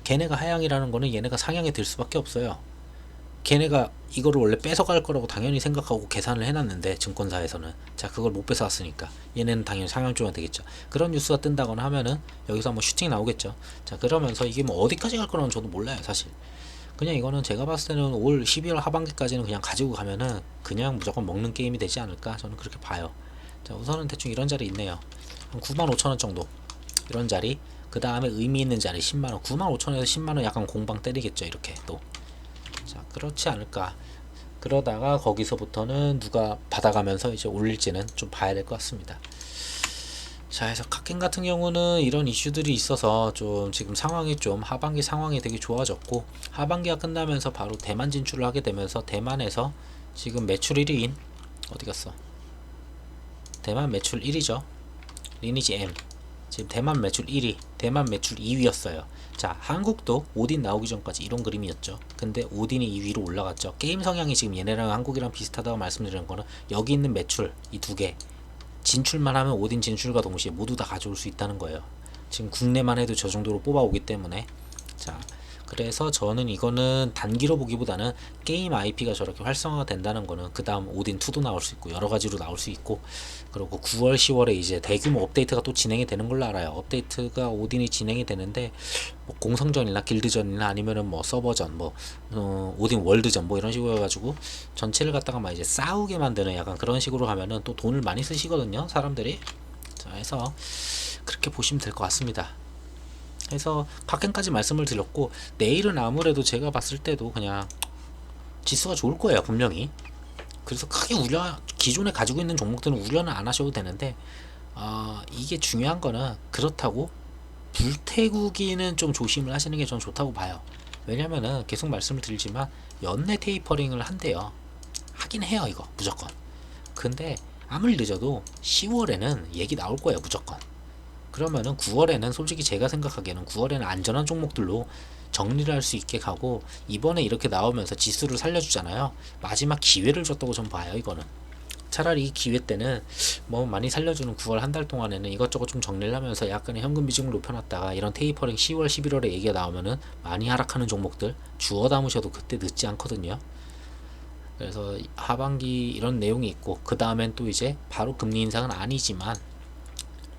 걔네가 하향이라는 거는 얘네가 상향이 될 수밖에 없어요. 걔네가 이거를 원래 뺏어갈 거라고 당연히 생각하고 계산을 해놨는데, 증권사에서는, 자, 그걸 못 뺏어왔으니까 얘네는 당연히 상향 조정이 되겠죠. 그런 뉴스가 뜬다거나 하면은 여기서 한번 슈팅 나오겠죠. 자, 그러면서 이게 뭐 어디까지 갈 거라는 저도 몰라요 사실. 그냥 이거는 제가 봤을 때는 올 12월 하반기까지는 그냥 가지고 가면은 그냥 무조건 먹는 게임이 되지 않을까, 저는 그렇게 봐요. 자, 우선은 대충 이런 자리 있네요. 한 95,000원 정도 이런 자리, 그 다음에 의미 있는 자리 10만원, 95,000원에서 10만원 약간 공방 때리겠죠. 이렇게 또. 자, 그렇지 않을까. 그러다가 거기서부터는 누가 받아가면서 이제 올릴지는 좀 봐야 될 것 같습니다. 자, 그래서 카켄 같은 경우는 이런 이슈들이 있어서 좀 지금 상황이 좀 하반기 상황이 되게 좋아졌고, 하반기가 끝나면서 바로 대만 진출을 하게 되면서 대만에서 지금 매출 1위인, 어디 갔어? 대만 매출 1위죠. 리니지 M. 지금 대만 매출 1위, 대만 매출 2위였어요. 자, 한국도 오딘 나오기 전까지 이런 그림이었죠. 근데 오딘이 2위로 올라갔죠. 게임 성향이 지금 얘네랑 한국이랑 비슷하다고 말씀드리는 거는, 여기 있는 매출 이 두 개 진출만 하면 오딘 진출과 동시에 모두 다 가져올 수 있다는 거예요. 지금 국내만 해도 저 정도로 뽑아오기 때문에. 자, 그래서 저는 이거는 단기로 보기보다는 게임 IP가 저렇게 활성화가 된다는 거는 그 다음 오딘 2도 나올 수 있고 여러 가지로 나올 수 있고, 그리고 9월 10월에 이제 대규모 업데이트가 또 진행이 되는 걸로 알아요. 업데이트가 오딘이 진행이 되는데, 뭐 공성전이나 길드전이나 아니면은 뭐 서버전, 뭐 오딘 월드전 뭐 이런 식으로 해가지고 전체를 갖다가 막 이제 싸우게 만드는 약간 그런 식으로 가면은 또 돈을 많이 쓰시거든요 사람들이. 자, 해서 그렇게 보시면 될 것 같습니다. 해서 카켄까지 말씀을 드렸고, 내일은 아무래도 제가 봤을 때도 그냥 지수가 좋을 거예요 분명히. 그래서 크게 기존에 가지고 있는 종목들은 우려는 안 하셔도 되는데, 이게 중요한 거는, 그렇다고 불태우기는 좀 조심을 하시는 게 전 좋다고 봐요. 왜냐면은 계속 말씀을 드리지만 연내 테이퍼링을 한대요. 하긴 해요 이거 무조건. 근데 아무리 늦어도 10월에는 얘기 나올 거예요 무조건. 그러면은 9월에는 솔직히 제가 생각하기에는 9월에는 안전한 종목들로 정리를 할 수 있게 가고, 이번에 이렇게 나오면서 지수를 살려주잖아요. 마지막 기회를 줬다고 전 봐요 이거는. 차라리 이 기회 때는 뭐 많이 살려주는 9월 한 달 동안에는 이것저것 좀 정리를 하면서 약간의 현금 비중을 높여놨다가, 이런 테이퍼링 10월 11월에 얘기가 나오면은 많이 하락하는 종목들 주워 담으셔도 그때 늦지 않거든요. 그래서 하반기 이런 내용이 있고, 그 다음엔 또 이제 바로 금리 인상은 아니지만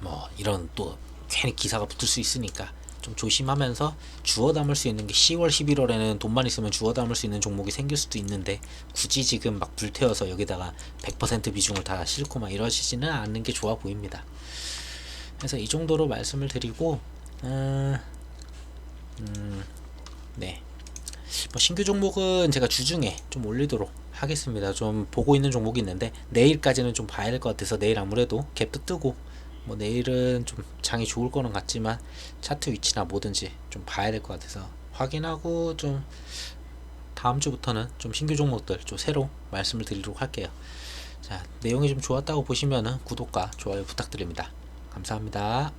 뭐 이런 또 괜히 기사가 붙을 수 있으니까 좀 조심하면서 주워 담을 수 있는 게 10월, 11월에는 돈만 있으면 주워 담을 수 있는 종목이 생길 수도 있는데 굳이 지금 막 불태워서 여기다가 100% 비중을 다 싣고 막 이러시지는 않는 게 좋아 보입니다. 그래서 이 정도로 말씀을 드리고 네. 뭐 신규 종목은 제가 주중에 좀 올리도록 하겠습니다. 좀 보고 있는 종목이 있는데 내일까지는 좀 봐야 될 것 같아서 내일 아무래도 갭도 뜨고 뭐 내일은 좀 장이 좋을 거는 같지만 차트 위치나 뭐든지 좀 봐야 될 것 같아서 확인하고 좀 다음 주부터는 좀 신규 종목들 좀 새로 말씀을 드리도록 할게요. 자, 내용이 좀 좋았다고 보시면은 구독과 좋아요 부탁드립니다. 감사합니다.